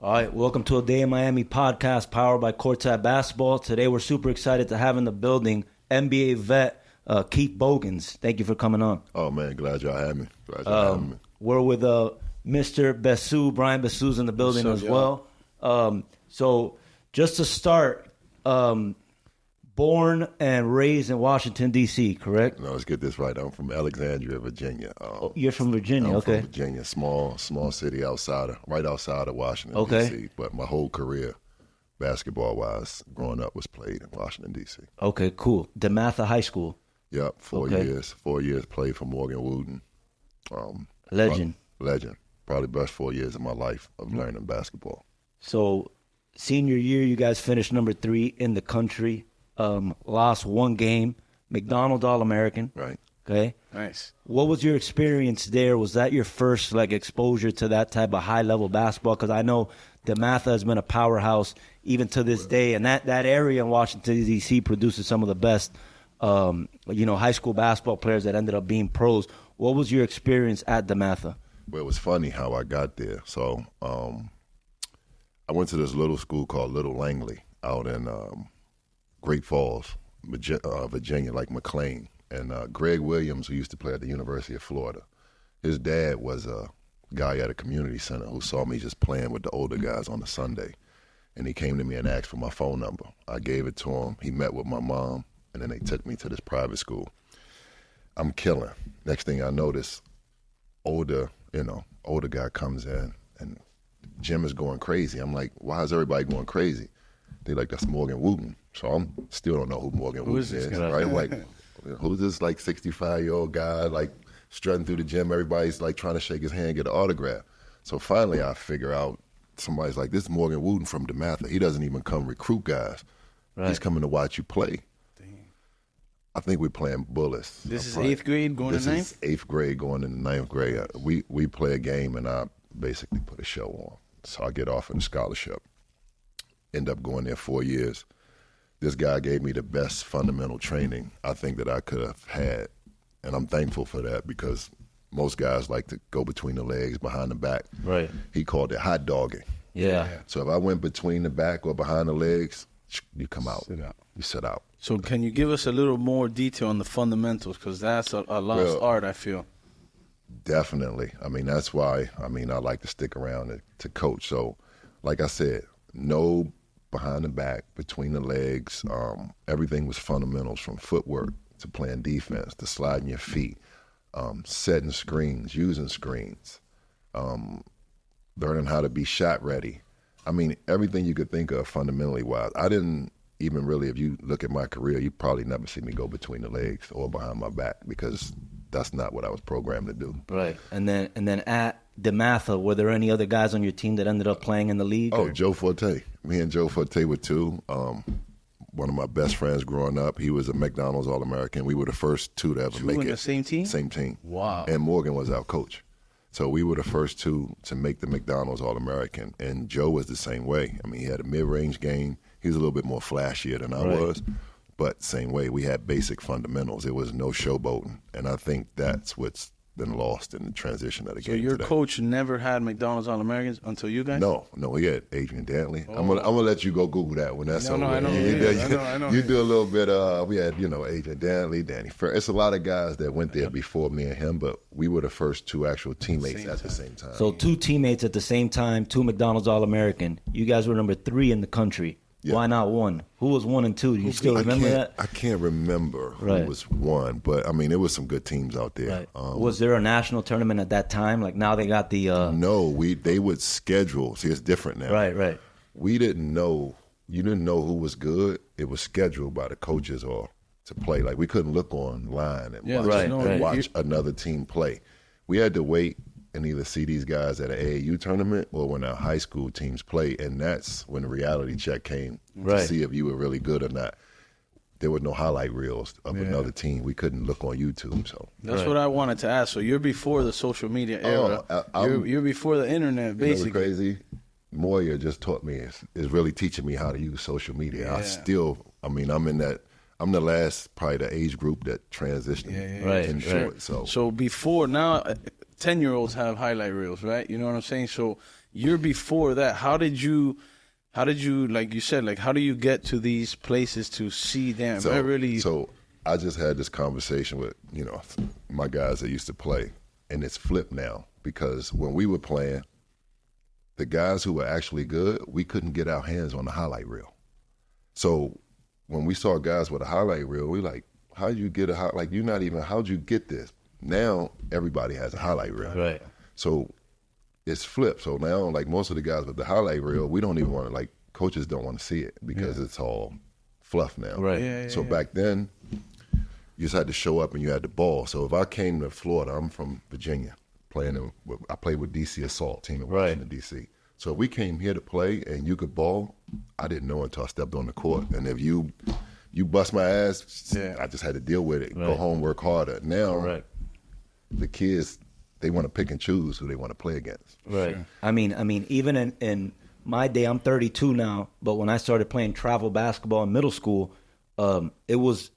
All right, welcome to a Day in Miami podcast powered by Courtside Basketball. Today we're super excited to have in the building NBA vet Keith Bogans. Thank you for coming on. Oh, man, glad y'all had me. We're with Mr. Besu. Bryant Besu's in the building as well. So just to start, born and raised in Washington, D.C., correct? No, let's get this right. I'm from Alexandria, Virginia. You're from Virginia, I'm okay. from Virginia, small city right outside of Washington, okay. D.C. But my whole career, basketball-wise, growing up was played in Washington, D.C. Okay, cool. DeMatha High School. Yep, 4 years. 4 years played for Morgan Wootten. Legend. Legend. Probably best 4 years of my life of learning basketball. So senior year, you guys finished number 3 in the country. Lost one game, McDonald's All-American. Right. Okay. Nice. What was your experience there? Was that your first exposure to that type of high-level basketball? Because I know DeMatha has been a powerhouse even to this day, and that area in Washington, D.C. produces some of the best, high school basketball players that ended up being pros. What was your experience at DeMatha? Well, it was funny how I got there. So I went to this little school called Little Langley out in Great Falls, Virginia, like McLean. And Greg Williams, who used to play at the University of Florida, his dad was a guy at a community center who saw me just playing with the older guys on a Sunday. And he came to me and asked for my phone number. I gave it to him. He met with my mom, and then they took me to this private school. I'm killing. Next thing I notice, older guy comes in, and gym is going crazy. I'm like, why is everybody going crazy? They're like, that's Morgan Wootten. So I still don't know who Morgan Wootten is, right? Like, who's this 65-year-old guy strutting through the gym? Everybody's trying to shake his hand, get an autograph. So finally I figure out, somebody's like, this is Morgan Wootten from DeMatha. He doesn't even come recruit guys. Right. He's coming to watch you play. Dang. I think we're playing Bullets. This is 8th grade going to 9th? This is 8th grade going into 9th grade. We play a game, and I basically put a show on. So I get offered a scholarship. End up going there 4 years. This guy gave me the best fundamental training I think that I could have had, and I'm thankful for that because most guys like to go between the legs, behind the back. Right. He called it hot dogging. Yeah. So if I went between the back or behind the legs, you come out. Sit out. You sit out. So can you give us a little more detail on the fundamentals? Because that's a lost art, I feel. Definitely. I mean, that's why, I like to stick around to coach. So, like I said, no behind the back, between the legs. Everything was fundamentals, from footwork to playing defense to sliding your feet, setting screens, using screens, learning how to be shot ready. I mean, everything you could think of fundamentally wise. I didn't even really, if you look at my career, you probably never see me go between the legs or behind my back because that's not what I was programmed to do. Right. And then at DeMatha, were there any other guys on your team that ended up playing in the league? Oh, Joe Forte. Me and Joe Forte were two. One of my best friends growing up, he was a McDonald's All-American. We were the first two to ever make it. Two in the same team? Same team. Wow. And Morgan was our coach. So we were the first two to make the McDonald's All-American. And Joe was the same way. I mean, he had a mid-range game. He was a little bit more flashier than I was. But same way, we had basic fundamentals. There was no showboating. And I think that's what's been lost in the transition of the game. So your today. coach never had McDonald's All-Americans until you guys? No, he had Adrian Dantley. I'm gonna let you go Google that when that's over. I know. You do a little bit. We had Adrian Dantley, Danny Fair. It's a lot of guys that went there before me and him, but we were the first two actual teammates at the same time. So 2 teammates at the same time, 2 McDonald's All-American. You guys were number 3 in the country. Yeah. Why not 1? Who was 1 and 2? Do you still remember that? I can't remember who was 1, but I mean, there was some good teams out there. Right. Was there a national tournament at that time? Like now they got the No, they would schedule. See, it's different now. Right. We didn't know. You didn't know who was good. It was scheduled by the coaches or to play. Like we couldn't look online and watch another team play. We had to wait and either see these guys at an AAU tournament or when our high school teams play, and that's when the reality check came to see if you were really good or not. There were no highlight reels of another team. We couldn't look on YouTube. So that's what I wanted to ask. So you're before the social media era. You're before the internet, basically. You know what's crazy? Moya just taught me, is really teaching me how to use social media. Yeah. I'm the last, probably the age group that transitioned into it. So before now, 10-year-olds have highlight reels, right? You know what I'm saying? So you're before that. How did you, like you said, like how do you get to these places to see them? So I just had this conversation with, my guys that used to play, and it's flipped now because when we were playing, the guys who were actually good, we couldn't get our hands on the highlight reel. So when we saw guys with a highlight reel, we like, how'd you get how'd you get this? Now everybody has a highlight reel. Right. So it's flipped. So now, like most of the guys with the highlight reel, we don't even want to, coaches don't want to see it because it's all fluff now. Right. So back then, you just had to show up and you had the ball. So if I came to Florida, I'm from Virginia, I played with DC Assault, team in Washington, D.C. So if we came here to play and you could ball, I didn't know until I stepped on the court. And if you bust my ass, I just had to deal with it, go home, work harder. Now, the kids, they want to pick and choose who they want to play against. Right. Sure. I mean, even in my day, I'm 32 now, but when I started playing travel basketball in middle school, it was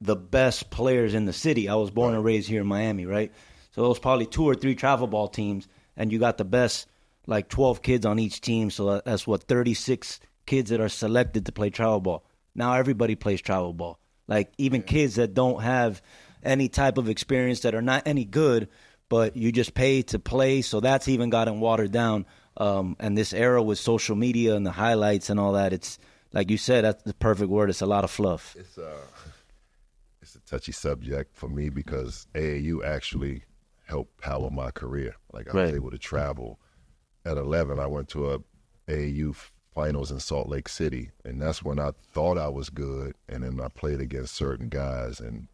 the best players in the city. I was born and raised here in Miami, right? So it was probably 2 or 3 travel ball teams, and you got the best, 12 kids on each team. So that's 36 kids that are selected to play travel ball. Now everybody plays travel ball. Even kids that don't have any type of experience, that are not any good, but you just pay to play. So that's even gotten watered down. And this era with social media and the highlights and all that, it's like you said, that's the perfect word. It's a lot of fluff. It's a touchy subject for me because AAU actually helped power my career. I was able to travel. At 11, I went to a AAU finals in Salt Lake City, and that's when I thought I was good, and then I played against certain guys, and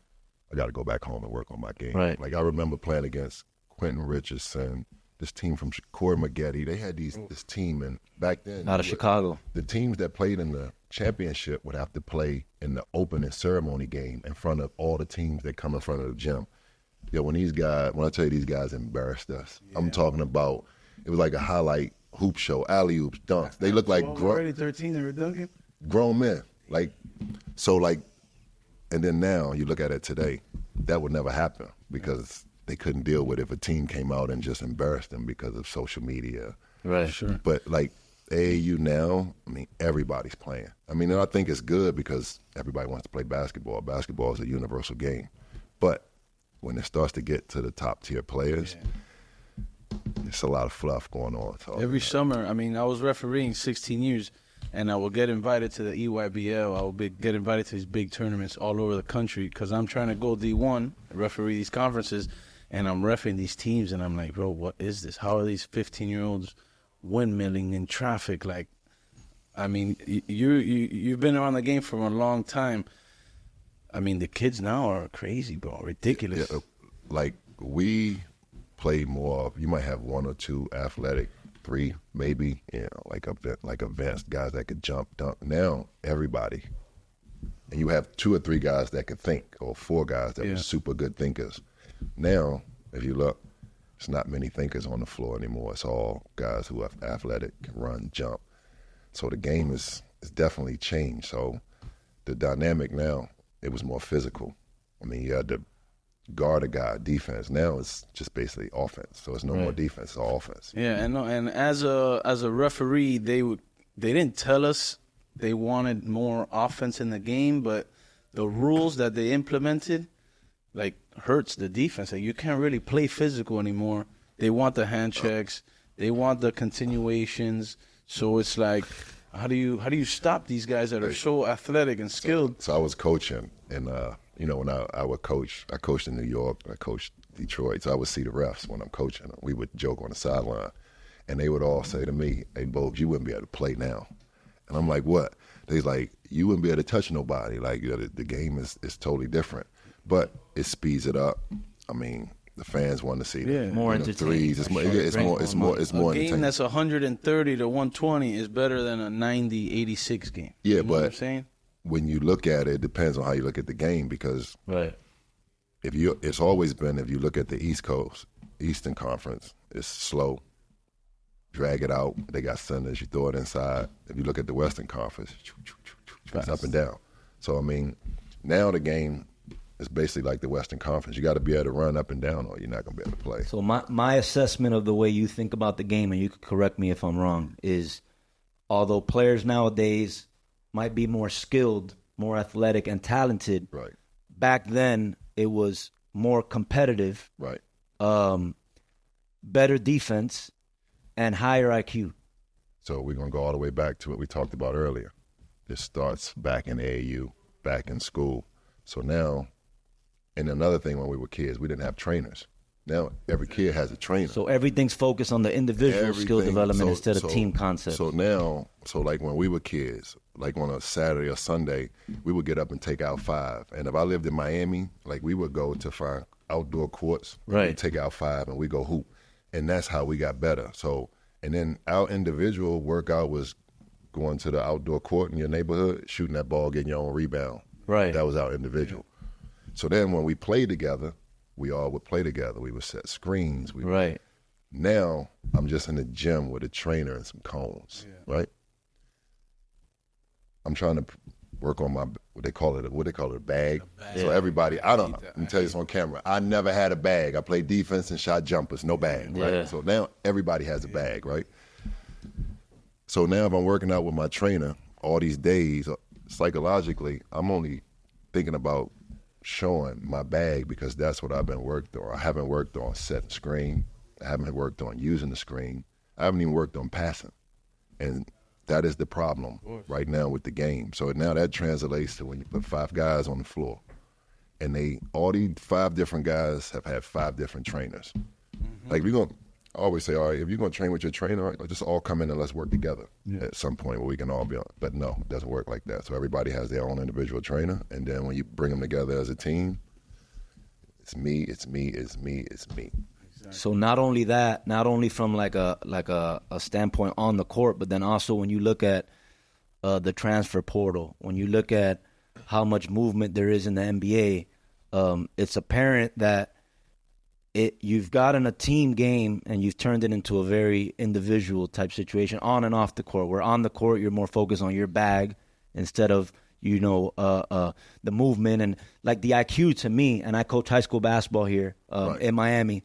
I got to go back home and work on my game. Right. I remember playing against Quentin Richardson, this team from Corey McGrady. They had this team, and back then, out of Chicago, the teams that played in the championship would have to play in the opening ceremony game in front of all the teams that come in front of the gym. When I tell you these guys embarrassed us, I'm talking about, it was like a highlight hoop show, alley-oops, dunks. They look like already 13, they were dunking? Grown men. And then now you look at it today, that would never happen because they couldn't deal with it if a team came out and just embarrassed them because of social media. Right, sure. But AAU now, everybody's playing. And I think it's good because everybody wants to play basketball. Basketball is a universal game. But when it starts to get to the top tier players, it's a lot of fluff going on. Every summer, I was refereeing 16 years, and I will get invited to the EYBL. I will get invited to these big tournaments all over the country because I'm trying to go D1, referee these conferences, and I'm reffing these teams, and I'm like, bro, what is this? How are these 15-year-olds windmilling in traffic? You've been around the game for a long time. The kids now are crazy, bro, ridiculous. We play more. You might have 1 or 2 athletic, 3 maybe, advanced guys that could jump, dunk. Now everybody, and you have 2 or 3 guys that could think, or 4 guys that were super good thinkers. Now, if you look, it's not many thinkers on the floor anymore. It's all guys who are athletic, can run, jump. So the game is definitely changed. So the dynamic now, it was more physical. You had to guard a guy, defense. Now it's just basically offense. So it's no more defense, it's all offense. Yeah, and as a referee, they didn't tell us they wanted more offense in the game, but the rules that they implemented hurts the defense. You can't really play physical anymore. They want the hand checks, they want the continuations. So it's how do you stop these guys that are so athletic and skilled? So I was coaching, and when I would coach, I coached in New York, I coached Detroit, so I would see the refs when I'm coaching. We would joke on the sideline, and they would all say to me, "Hey, Bogues, you wouldn't be able to play now." And I'm like, "What?" They're like, "You wouldn't be able to touch nobody. The game is totally different." But it speeds it up. The fans want to see more entertaining. Threes. It's more a game that's 130 to 120 is better than a 90-86 game. Yeah, you know but what I'm saying? When you look at it, it depends on how you look at the game because it's always been, if you look at the East Coast, Eastern Conference, it's slow. Drag it out. They got centers. You throw it inside. If you look at the Western Conference, it's up and down. So, now the game it's basically like the Western Conference. You got to be able to run up and down, or you're not going to be able to play. So my assessment of the way you think about the game, and you could correct me if I'm wrong, is although players nowadays might be more skilled, more athletic, and talented, Right. back then it was more competitive, Right. better defense, and higher IQ. So we're going to go all the way back to what we talked about earlier. This starts back in AAU, back in school. So now, and another thing, when we were kids, we didn't have trainers. Now every kid has a trainer. So everything's focused on the individual skill development instead of team concepts. So now, like when we were kids, like on a Saturday or Sunday, we would get up and take out 5. And if I lived in Miami, like we would go to find outdoor courts, right? We'd take out 5 and we go hoop. And that's how we got better. So, and then our individual workout was going to the outdoor court in your neighborhood, shooting that ball, getting your own rebound. Right. That was our individual. So then when we played together, we all would play together. We would set screens. Right. Now I'm just in the gym with a trainer and some cones, right? I'm trying to work on my what they call it a bag. So everybody, let me tell you this on camera. I never had a bag. I played defense and shot jumpers, no bag, right? Yeah. So now everybody has a bag, right? So now if I'm working out with my trainer all these days, psychologically, I'm only thinking about showing my bag because that's what I've been worked on. I haven't worked on setting screen. I haven't worked on using the screen. I haven't even worked on passing. And that is the problem right now with the game. So now that translates to when you put 5 guys on the floor, and all these 5 different guys have had 5 different trainers. Mm-hmm. Like I always say, all right, if you're gonna train with your trainer, let's just all come in and let's work together at some point where we can all be on. But no, it doesn't work like that. So everybody has their own individual trainer, and then when you bring them together as a team, it's me, it's me, it's me, it's me. So not only that, not only from like a standpoint on the court, but then also when you look at the transfer portal, when you look at how much movement there is in the NBA, it's apparent that you've gotten a team game and you've turned it into a very individual type situation on and off the court. Where on the court you're more focused on your bag instead of the movement and like the IQ to me. And I coach high school basketball here in Miami.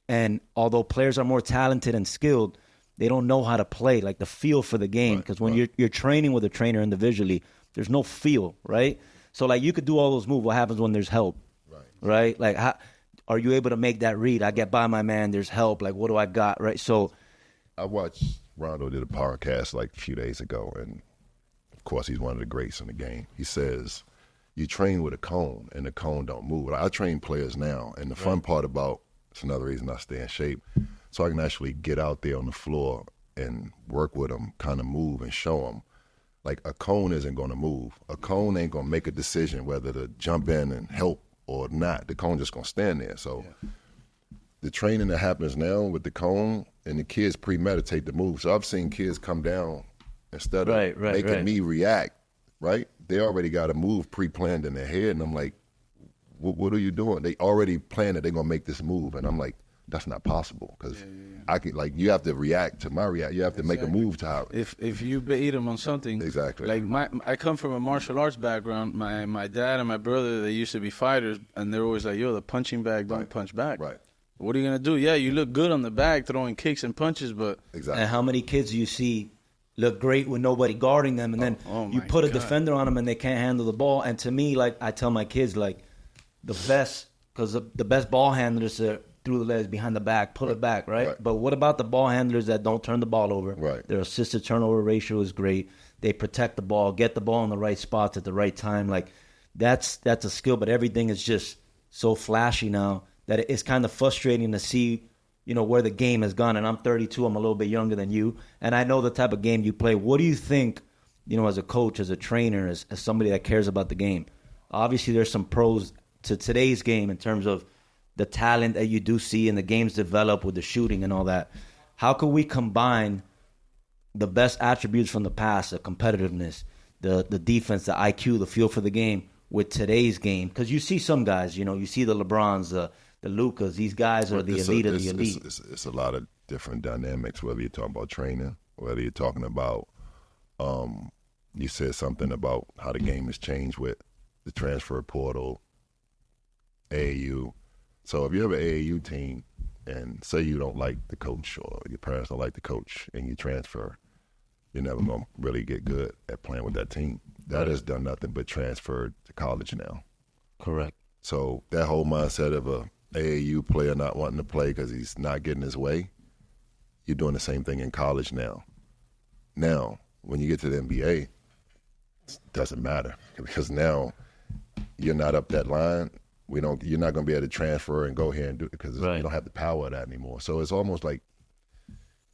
And although players are more talented and skilled, they don't know how to play, like the feel for the game. Because when you're training with a trainer individually, there's no feel, right? So like you could do all those moves. What happens when there's help, right? Like how are you able to make that read? I get by my man. There's help. Like what do I got, right? So I watched Rondo did a podcast like a few days ago, and of course he's one of the greats in the game. He says you train with a cone, and the cone don't move. Like, I train players now, and the fun part about it's another reason I stay in shape, so I can actually get out there on the floor and work with them, kind of move and show them. Like a cone isn't going to move. A cone ain't going to make a decision whether to jump in and help or not. The cone just going to stand there. So the training that happens now with the cone, and the kids premeditate the move. So I've seen kids come down instead of making me react, right? They already got a move pre-planned in their head, and I'm like, what are you doing? They already planned that they're going to make this move. And I'm like, that's not possible because I can, like, you have to react to my react. You have to make a move to how. If you bait them on something. Exactly. Like I come from a martial arts background. My dad and my brother, they used to be fighters, and they're always like, yo, the punching bag don't punch back. Right. What are you going to do? Yeah, you look good on the bag throwing kicks and punches, but. Exactly. And how many kids do you see look great with nobody guarding them, and then you put a defender on them and they can't handle the ball? And to me, like I tell my kids, like, the best, because the best ball handlers are through the legs, behind the back, pull it back, right? But what about the ball handlers that don't turn the ball over? Right. Their assisted turnover ratio is great. They protect the ball, get the ball in the right spots at the right time. Like that's a skill, but everything is just so flashy now that it's kind of frustrating to see, where the game has gone. And I'm 32, I'm a little bit younger than you, and I know the type of game you play. What do you think, as a coach, as a trainer, as somebody that cares about the game? Obviously, there's some pros to today's game in terms of the talent that you do see and the games develop with the shooting and all that. How can we combine the best attributes from the past, the competitiveness, the defense, the IQ, the feel for the game with today's game? Because you see some guys, you see the LeBrons, the Lucas, these guys are the elite of the elite. It's a lot of different dynamics, whether you're talking about training, whether you're talking about, you said something about how the game has changed with the transfer portal, AAU. So if you have an AAU team and say you don't like the coach or your parents don't like the coach and you transfer, you're never going to really get good at playing with that team. That has done nothing but transferred to college now. Correct. So that whole mindset of a AAU player not wanting to play because he's not getting his way, you're doing the same thing in college now. Now, when you get to the NBA, it doesn't matter because now you're not up that line. You're not going to be able to transfer and go here and do it because you don't have the power of that anymore. So it's almost like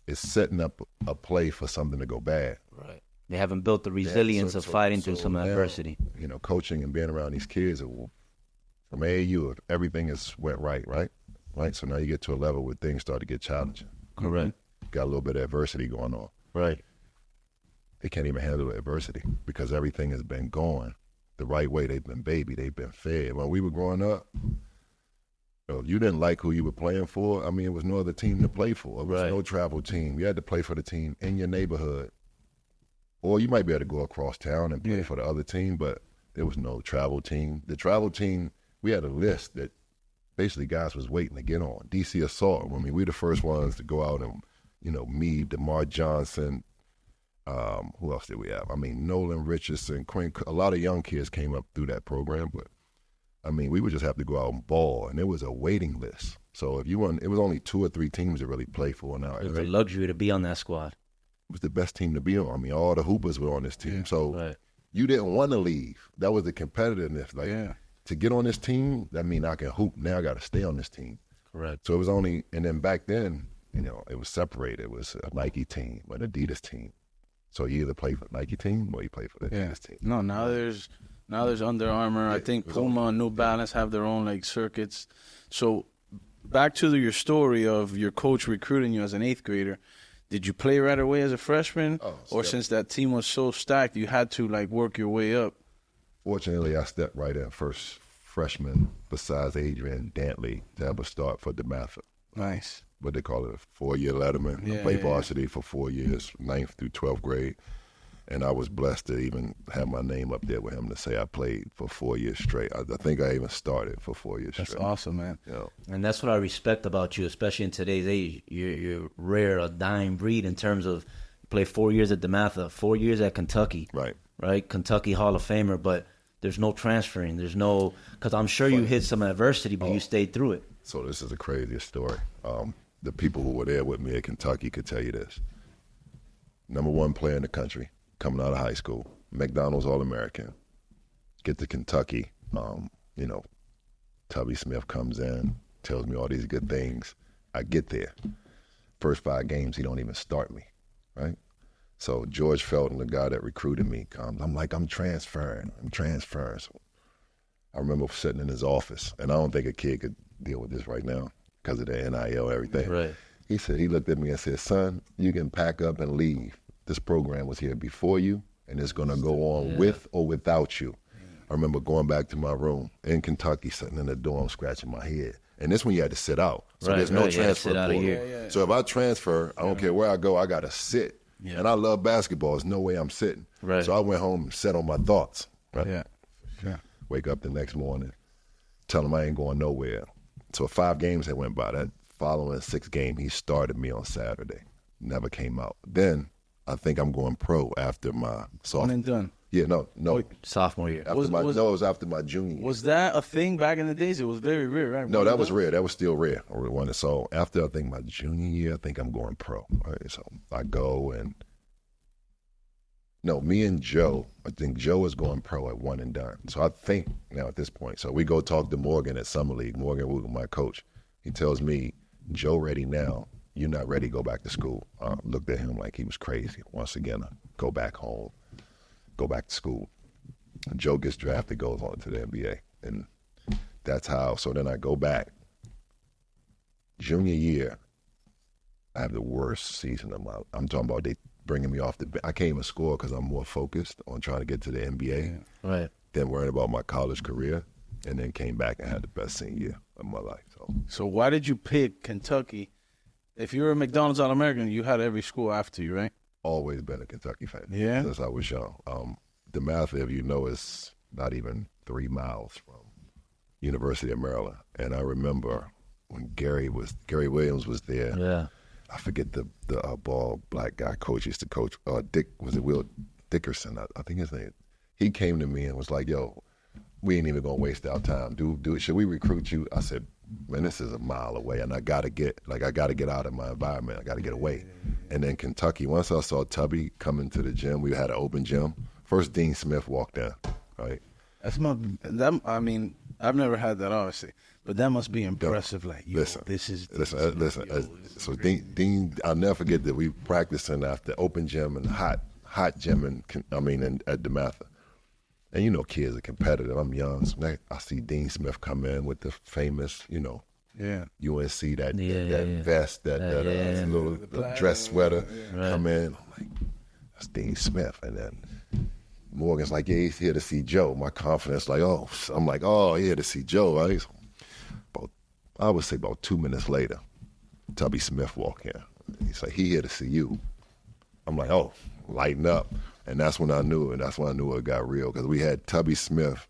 it's setting up a play for something to go bad. Right. They haven't built the resilience of fighting through some adversity. You know, coaching and being around these kids from AAU, everything went right. So now you get to a level where things start to get challenging. Correct. Got a little bit of adversity going on. Right. They can't even handle adversity because everything has been going the right way. They've been babied. They've been fed. When we were growing up, if you didn't like who you were playing for, I mean, it was no other team to play for. It was no travel team. You had to play for the team in your neighborhood. Or you might be able to go across town and play for the other team, but there was no travel team. The travel team, we had a list that basically guys was waiting to get on. DC Assault, I mean, we were the first ones to go out and, me, DeMar Johnson, who else did we have? I mean, Nolan Richardson, Quinn, a lot of young kids came up through that program, but I mean, we would just have to go out and ball, and there was a waiting list. So if you won, it was only 2 or 3 teams to really play for now. It was a luxury to be on that squad. It was the best team to be on. I mean, all the hoopers were on this team. So you didn't want to leave. That was the competitiveness. To get on this team, that means I can hoop. Now I got to stay on this team. Correct. So it was only, and then back then, it was separated. It was a Nike team, an Adidas team. So you either play for the Nike team or you play for the Adidas team. No, now there's Under Armour. I think Puma and New Balance have their own circuits. So back to your story of your coach recruiting you as an 8th grader. Did you play right away as a freshman? Or since that team was so stacked, you had to work your way up? Fortunately, I stepped right in first freshman besides Adrian Dantley to have a start for DeMatha. Nice. What they call it, a 4-year letterman. I played varsity for 4 years, 9th through 12th grade. And I was blessed to even have my name up there with him to say I played for 4 years straight. I think I even started for 4 years straight. That's awesome, man. And that's what I respect about you, especially in today's age. You're rare, a dying breed in terms of you play 4 years at DeMatha, 4 years at Kentucky. Right? Kentucky Hall of Famer, but there's no transferring. There's no – because I'm sure you hit some adversity, but you stayed through it. So this is the craziest story. The people who were there with me at Kentucky could tell you this. Number 1 player in the country. Coming out of high school, McDonald's All-American, get to Kentucky, Tubby Smith comes in, tells me all these good things. I get there. First 5 games, he don't even start me, right? So George Felton, the guy that recruited me, comes. I'm like, I'm transferring. So I remember sitting in his office, and I don't think a kid could deal with this right now because of the NIL and everything. Right. He looked at me and said, son, you can pack up and leave. This program was here before you, and it's going to go on with or without you. I remember going back to my room in Kentucky, sitting in the dorm, scratching my head. And this one you had to sit out. So there's no transfer portal. So if I transfer, I don't care where I go, I got to sit. And I love basketball. There's no way I'm sitting. Right. So I went home and sat on my thoughts. Right? Yeah. Wake up the next morning, tell him I ain't going nowhere. So 5 games that went by. That following 6th game, he started me on Saturday. Never came out. Then I think I'm going pro after my sophomore. One and done. Yeah, no. Sophomore year. It was after my junior year. Was that a thing back in the days? It was very rare, right? No, that was rare. That was still rare. So after I think my junior year, I think I'm going pro. Right? So I go and me and Joe, I think Joe is going pro at one and done. So I think now at this point, so we go talk to Morgan at Summer League. Morgan Wootten, my coach. He tells me, Joe ready now. You're not ready to go back to school. Looked at him like he was crazy. Once again, go back home, go back to school. And Joe gets drafted, goes on to the NBA. And that's how, so then I go back. Junior year, I have the worst season of my, I'm talking about they bringing me off the bench. I can't even score because I'm more focused on trying to get to the NBA than worrying about my college career. And then came back and had the best senior year of my life. So why did you pick Kentucky? If you were a McDonald's All-American, you had every school after you, right? Always been a Kentucky fan. Yeah? Since I was young. DeMatha, if you know, is not even 3 miles University of Maryland. And I remember when Gary Williams was there. Yeah. I forget the ball black guy coach used to coach. Will Dickerson? I think his name. He came to me and was like, "Yo, we ain't even gonna waste our time. Do it. Should we recruit you?" I said, "Man, this is a mile away, and I gotta get out of my environment. I gotta get away." And then Kentucky. Once I saw Tubby coming to the gym, we had an open gym. First, Dean Smith walked in. Right. I mean, I've never had that, obviously, but that must be impressive. Like, yo, listen. So Dean, I'll never forget that we practicing after open gym and hot gym at DeMatha. And you know, kids are competitive. I'm young. So I see Dean Smith come in with the famous, UNC that vest, that little dress sweater come in. I'm like, that's Dean Smith. And then Morgan's like, yeah, he's here to see Joe. My confidence, I'm like, here to see Joe. Right? I would say about 2 minutes later, Tubby Smith walk in. He's like, he here to see you. I'm like, oh, lighten up. And that's when I knew it. That's when I knew it got real, because we had Tubby Smith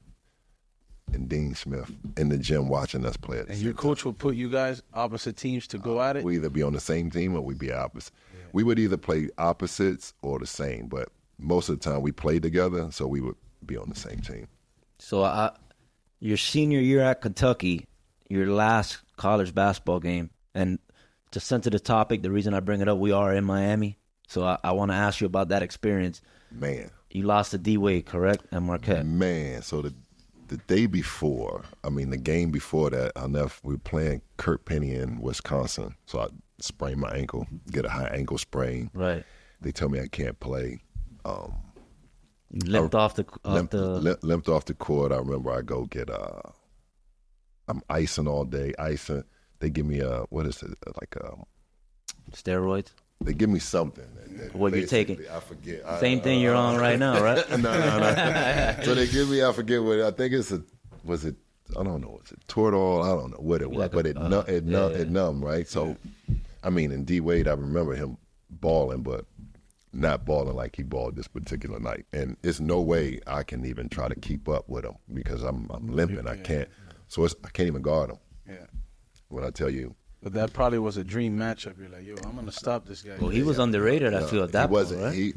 and Dean Smith in the gym watching us play. And your coach would put you guys opposite teams to go at it? We either be on the same team or we'd be opposite. Yeah. We would either play opposites or the same, but most of the time we played together, so we would be on the same team. So your senior year at Kentucky, your last college basketball game, and to center the topic, the reason I bring it up, we are in Miami, so I want to ask you about that experience. Man. You lost to D-Wade, correct, at Marquette? Man, so the day before, the game before that, we were playing Kurt Penny in Wisconsin, so I sprained my ankle, get a high ankle sprain. Right. They tell me I can't play. You limped off the court. I remember I go get I'm icing all day. They give me steroids. They give me something. What you're taking? I forget. Same thing you're on right now, right? No. So they give me. I forget what. I think was it. I don't know. Was it Toradol? I don't know what it was, but it numb, right? So, in D-Wade, I remember him balling, but not balling like he balled this particular night. And it's no way I can even try to keep up with him because I'm limping. I can't. So I can't even guard him. Yeah. When I tell you. But that probably was a dream matchup. You're like, yo, I'm gonna stop this guy. Well, he was underrated. I feel at that point, right? He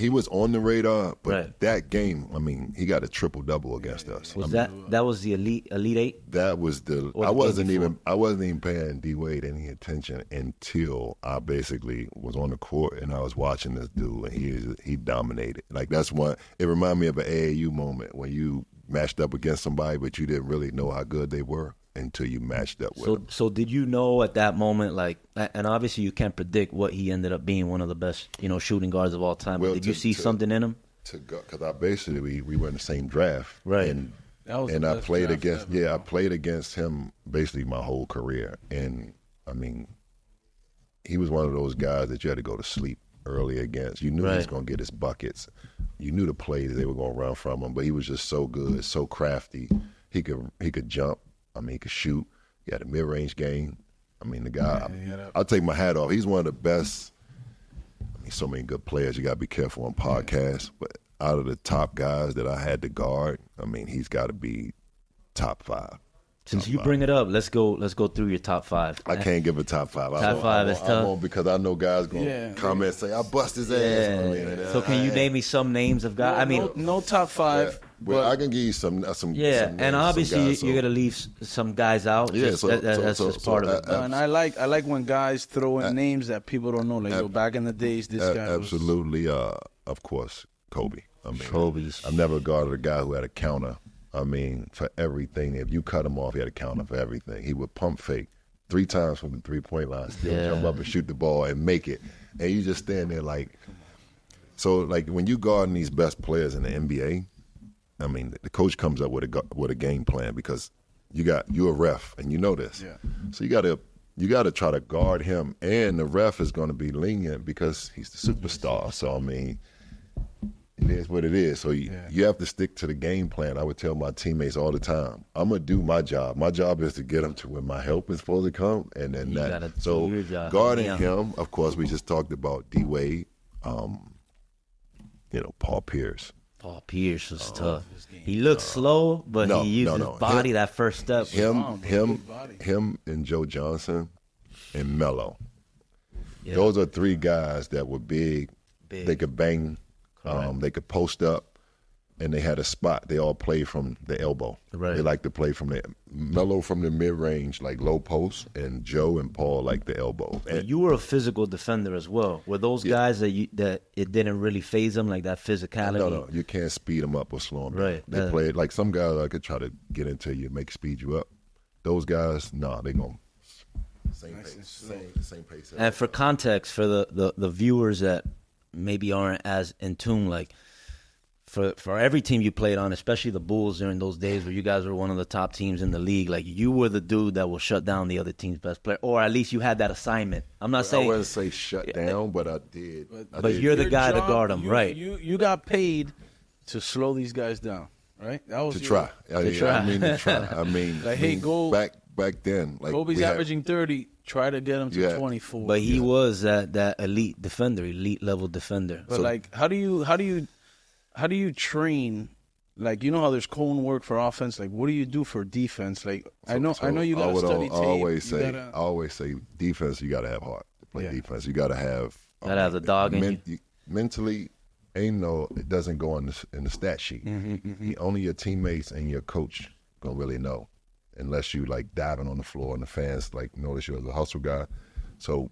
was on the radar, but that game, he got a triple double against us. That was the Elite Eight? That was I wasn't even paying D-Wade any attention until I basically was on the court and I was watching this dude, and he dominated. Like, that's one. It reminded me of an AAU moment when you matched up against somebody, but you didn't really know how good they were until you matched up with him. So did you know at that moment, and obviously you can't predict what he ended up being, one of the best, shooting guards of all time, but did you see something in him? Because I basically, we were in the same draft. Right. And I played against him basically my whole career. And, he was one of those guys that you had to go to sleep early against. You knew he was going to get his buckets. You knew the plays they were going to run from him, but he was just so good, so crafty. He could jump. He could shoot. He had a mid-range game. The guy, I'll take my hat off. He's one of the best. So many good players. You got to be careful on podcasts. But out of the top guys that I had to guard, he's got to be top 5. Since you bring it up, let's go through your top 5. I can't give a top 5. Top 5 is tough. Because I know guys going to comment and say, I bust his ass. So can you name me some names of guys? No top 5. Well, I can give you some and obviously you're gonna leave some guys out. Yeah, that's just part of it. And I like when guys throw in names that people don't know. Like, back in the days, this guy absolutely, of course, Kobe. Kobe's. I've never guarded a guy who had a counter. For everything. If you cut him off, he had a counter for everything. He would pump fake 3 times from the 3-point line, still jump up and shoot the ball and make it. And you just stand there like. So, like, when you guarding these best players in the NBA. The coach comes up with a game plan because you're a ref and you know this. Yeah. So you gotta try to guard him, and the ref is going to be lenient because he's the superstar. So it is what it is. So you have to stick to the game plan. I would tell my teammates all the time, I'm gonna do my job. My job is to get him to where my help is supposed to come, and then that. So guarding him, of course, we just talked about D-Wade, Paul Pierce. Paul Pierce was tough. He looked slow, but he used his body that first step. Him and Joe Johnson and Melo. Yeah. Those are three guys that were big. They could bang. They could post up. And they had a spot. They all played from the elbow. Right. They like to play from the Melo from the mid-range, like low post, and Joe and Paul like the elbow. And you were a physical defender as well. Were those guys that it didn't really phase them, like that physicality? No. You can't speed them up or slow them down. They played like some guys I could try to get into you, make speed you up. Those guys, they going same pace. And for context, for the viewers that maybe aren't as in tune, like, For every team you played on, especially the Bulls during those days where you guys were one of the top teams in the league, like you were the dude that will shut down the other team's best player, or at least you had that assignment. I'm not saying I wouldn't say shut down, but I did. But you're the guy to guard them, right? You got paid to slow these guys down, right? That was try. To try. I mean, like, hey, go back then. Like Kobe's averaging 30. Try to get him to 24. But he was that elite defender, elite level defender. But like, how do you train? Like, you know how there's cone work for offense. Like, what do you do for defense? Like, I know you got to study tape. I always say defense. You got to have heart to play defense. You got to have the dog in you. Mentally, it doesn't go in the stat sheet. Only your teammates and your coach gonna really know, unless you like diving on the floor and the fans like notice you as a hustle guy. So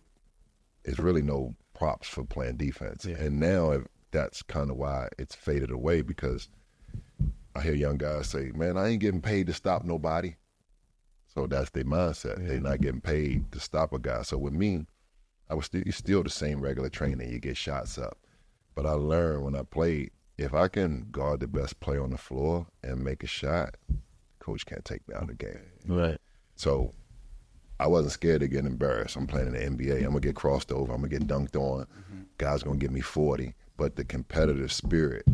it's really no props for playing defense. Yeah. And now that's kind of why it's faded away, because I hear young guys say, man, I ain't getting paid to stop nobody. So that's their mindset. Yeah. They're not getting paid to stop a guy. So with me, you're still the same regular training. You get shots up. But I learned when I played, if I can guard the best player on the floor and make a shot, coach can't take me out of the game. Right. So I wasn't scared of getting embarrassed. I'm playing in the NBA. I'm going to get crossed over. I'm going to get dunked on. Guys going to give me 40. But the competitive spirit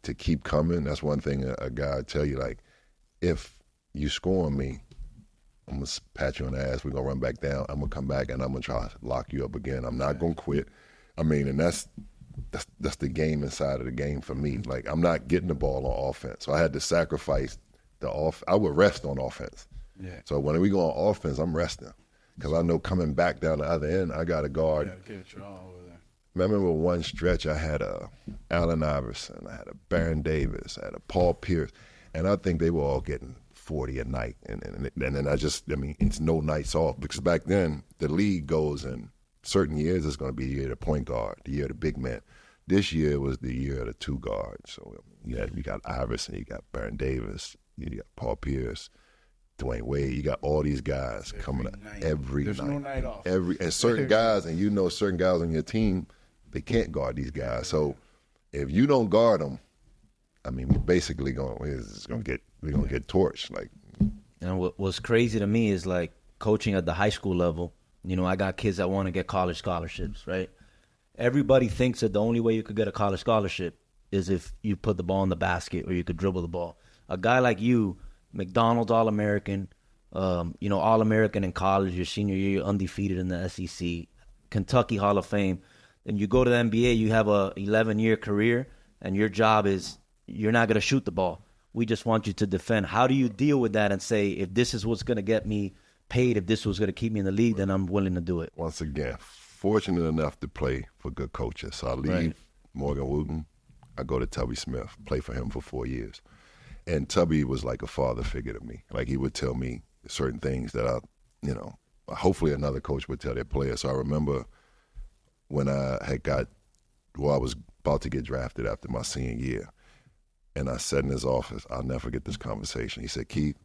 to keep coming, that's one thing a guy would tell you, like, if you score on me, I'm going to pat you on the ass. We're going to run back down. I'm going to come back, and I'm going to try to lock you up again. I'm not going to quit. I mean, and that's the game inside of the game for me. Like, I'm not getting the ball on offense. So I had to sacrifice I would rest on offense. Yeah. So when we go on offense, I'm resting. Because I know coming back down the other end, I got to guard. You got to get over there. I remember one stretch I had a Allen Iverson, I had a Baron Davis, I had a Paul Pierce, and I think they were all getting 40 a night. And then it's no nights off, because back then the league goes in certain years it's going to be the year of the point guard, the year of the big man. This year was the year of the two guards. So you got Iverson, you got Baron Davis, you got Paul Pierce, Dwyane Wade, you got all these guys coming up every night. There's no night off. And certain guys, and certain guys on your team, they can't guard these guys. So if you don't guard them, I mean, we're gonna get torched. Like, and what's crazy to me is, like, coaching at the high school level. You know, I got kids that want to get college scholarships, right? Everybody thinks that the only way you could get a college scholarship is if you put the ball in the basket or you could dribble the ball. A guy like you, McDonald's All-American, All-American in college, your senior year, you're undefeated in the SEC, Kentucky Hall of Fame. Then you go to the NBA, you have a 11-year career, and your job is you're not going to shoot the ball. We just want you to defend. How do you deal with that and say, if this is what's going to get me paid, if this was going to keep me in the league, then I'm willing to do it? Once again, fortunate enough to play for good coaches. So I leave Morgan Wootten. I go to Tubby Smith, play for him for 4 years. And Tubby was like a father figure to me. Like, he would tell me certain things that hopefully another coach would tell their players. So I remember when I was about to get drafted after my senior year, and I sat in his office. I'll never forget this conversation. He said, Keith,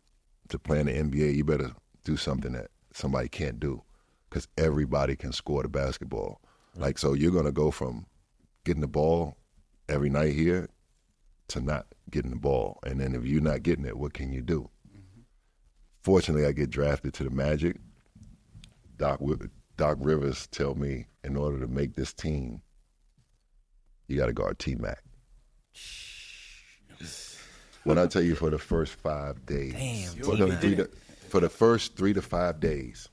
to play in the NBA, you better do something that somebody can't do, because everybody can score the basketball. Like, so you're going to go from getting the ball every night here to not getting the ball. And then if you're not getting it, what can you do? Fortunately, I get drafted to the Magic. Doc Rivers tell me, in order to make this team, you got to guard T-Mac. When I tell you, for the first 5 days, for the first 3 to 5 days,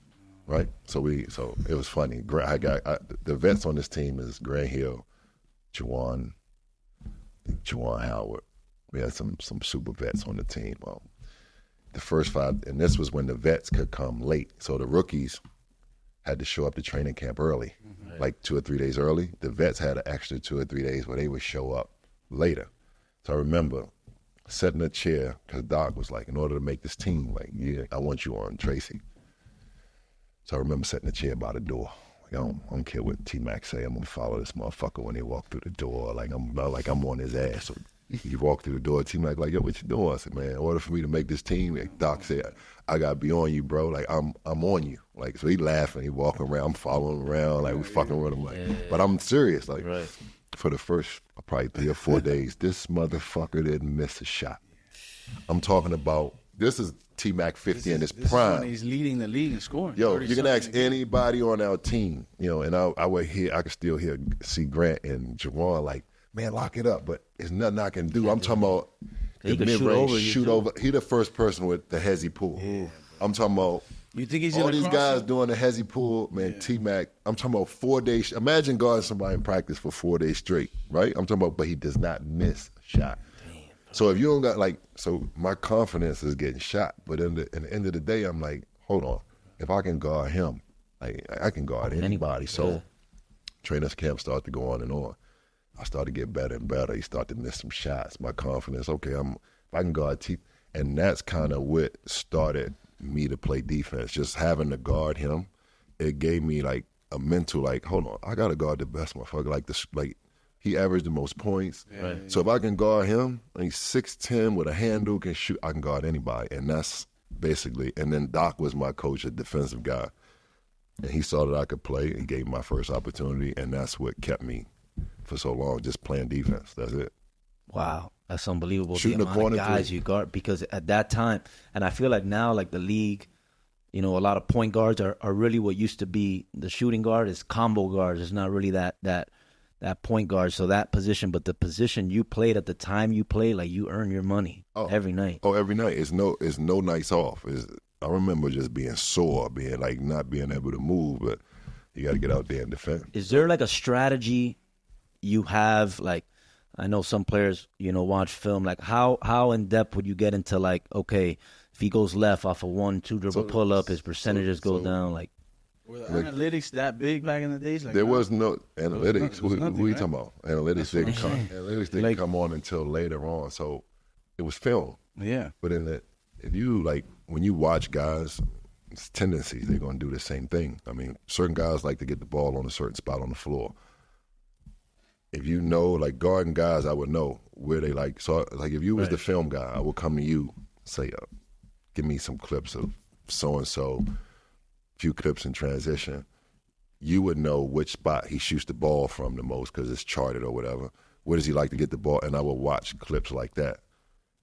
right? So it was funny. The vets on this team is Grant Hill, Dwyane, Juwan Howard. We had some super vets on the team. The first 5, and this was when the vets could come late. So the rookies had to show up to training camp early, like 2 or 3 days early. The vets had an extra 2 or 3 days where they would show up later. So I remember sitting in a chair, because Doc was like, in order to make this team, like, yeah, I want you on, Tracy. So I remember sitting in a chair by the door. Like, I don't care what T-Mac say. I'm going to follow this motherfucker when they walk through the door. Like, I'm on his ass. So you walk through the door, T-Mac like, yo, what you doing? I said, man, in order for me to make this team, like Doc said, I got to be on you, bro. Like, I'm on you. Like, so he laughing, he walking around, I'm following him around, like, we fucking with him. Like, but I'm serious. Like, for the first probably 3 or 4 days, this motherfucker didn't miss a shot. I'm talking about, this is T-Mac 50 in his prime. Is when he's leading the league in scoring. Yo, you can ask anybody on our team, and I would hear, I could still see Grant and Juwan like, man, lock it up, but there's nothing I can do. I'm talking about the mid-range, shoot over. He the first person with the hezzy pull. Yeah. I'm talking about you think he's all these guys him? doing the hezzy pull, man, T-Mac. I'm talking about 4 days. Imagine guarding somebody in practice for 4 days straight, right? I'm talking about, but he does not miss a shot. So if you don't got so my confidence is getting shot. But in the end of the day, I'm like, hold on. If I can guard him, I can guard anybody. So trainers camp started to go on and on. I started to get better and better. He started to miss some shots. My confidence, okay, if I can guard T, and that's kind of what started me to play defense. Just having to guard him, it gave me like a mental hold on, I gotta guard the best motherfucker. He averaged the most points. Right. So if I can guard him, he's 6'10" with a handle, can shoot, I can guard anybody. And that's basically, and then Doc was my coach, a defensive guy. And he saw that I could play and gave me my first opportunity, and that's what kept me for so long, just playing defense. That's it. Wow. That's unbelievable. Shooting the amount of guys you guard, because at that time, and I feel like now, like the league, a lot of point guards are really what used to be the shooting guard is combo guards. It's not really that point guard, so that position, but the position you played at the time you played, like you earn your money every night. Oh, every night. It's no nights off. I remember just being sore, being like not being able to move, but you got to get out there and defend. Is there like a strategy you have? Like, I know some players, watch film. Like, how in depth would you get into okay, if he goes left off a 1-2 dribble pull up, his percentages go down. Like, were the analytics that big back in the days? There was no analytics. Who are you talking about? Analytics didn't come on until later on. So it was film. Yeah. But if you when you watch guys, it's tendencies, they're going to do the same thing. I mean, certain guys like to get the ball on a certain spot on the floor. If you know, guarding guys, I would know where they like. So, if you was the film guy, I would come to you, say, give me some clips of so-and-so, few clips in transition. You would know which spot he shoots the ball from the most because it's charted or whatever. Where does he like to get the ball? And I would watch clips like that.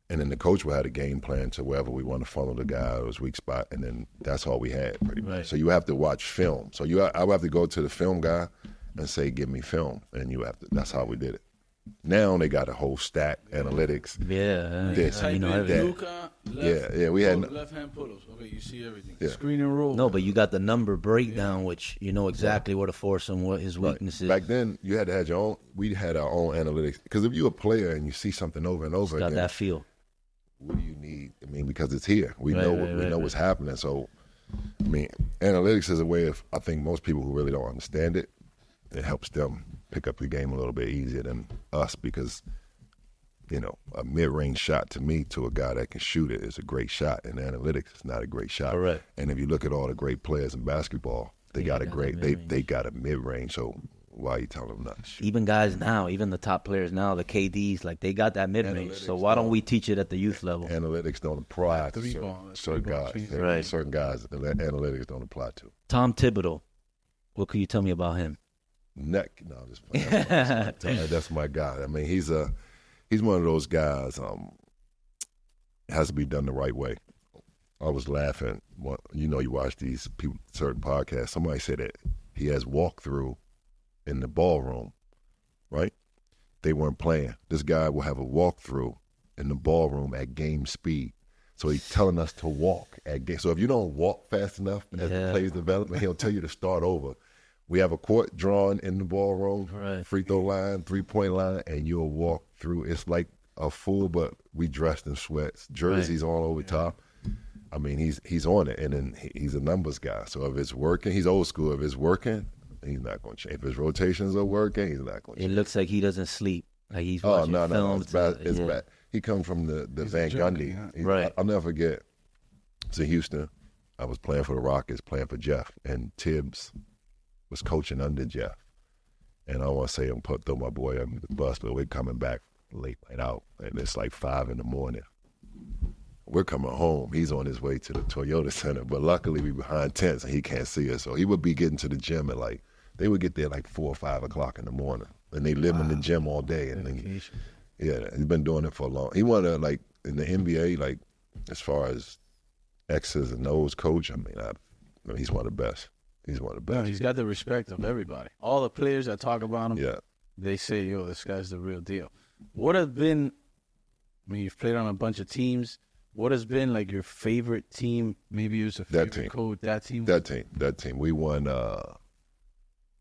And then the coach would have a game plan to wherever we want to funnel the guy or his weak spot, and then that's all we had pretty much. So you have to watch film. So I would have to go to the film guy and say, give me film. And that's how we did it. Now they got a whole stack, analytics. Yeah. This, Luka, we had left-hand pull-ups. Okay, you see everything. Yeah. Screen and roll. No, but you got the number breakdown, which you know exactly where to force him, what his weakness is. Back then, you had to have your own. We had our own analytics because if you're a player and you see something over and over again, got that feel. What do you need? I mean, because it's here. We know what's happening. So, I mean, analytics is a way of, I think most people who really don't understand it, it helps them pick up the game a little bit easier than us because, a mid-range shot to me, to a guy that can shoot it, is a great shot. And analytics is not a great shot. Correct. And if you look at all the great players in basketball, they got a mid-range. So why are you telling them not to shoot? Even guys now, even the top players now, the KDs, they got that mid-range. So why don't we teach it at the youth level? Analytics don't apply to certain guys. Right. Certain guys, analytics don't apply to. Tom Thibodeau, what can you tell me about him? Just playing. That's my guy. I mean, he's one of those guys. It has to be done the right way. I was laughing. You watch these people, certain podcasts. Somebody said that he has walkthrough in the ballroom, right? They weren't playing. This guy will have a walkthrough in the ballroom at game speed. So he's telling us to walk at game. So if you don't walk fast enough as the plays develop, he'll tell you to start over We have a court drawn in the ballroom, Right. free throw line, 3-point line, and you'll walk through. It's like a full, but we dressed in sweats, jerseys all over top. I mean, he's on it, and then he's a numbers guy. So if it's working, he's old school. If it's working, he's not going to change. If his rotations are working, he's not going to change. It looks like he doesn't sleep. Like he's watching no, film. it's bad. It's bad. He comes from the Van Gundy. Huh? Right. I'll never forget. It's in Houston. I was playing for the Rockets, playing for Jeff, and Tibbs was coaching under Jeff. And I want to say I'm throw my boy under the bus, but we're coming back late night out, and it's like 5 a.m. We're coming home. He's on his way to the Toyota Center, but luckily we behind tents and he can't see us. So he would be getting to the gym at they would get there 4 or 5 o'clock in the morning, and they live in the gym all day. And then, he's been doing it for a long. He wanted in the NBA, as far as X's and O's coach. I mean, he's one of the best. He's one of the best. He's got the respect of everybody. All the players that talk about him, Yeah. they say, yo, this guy's the real deal. What has been, you've played on a bunch of teams. What has been your favorite team? Maybe it was a favorite team. coach, that team? That team. We won, now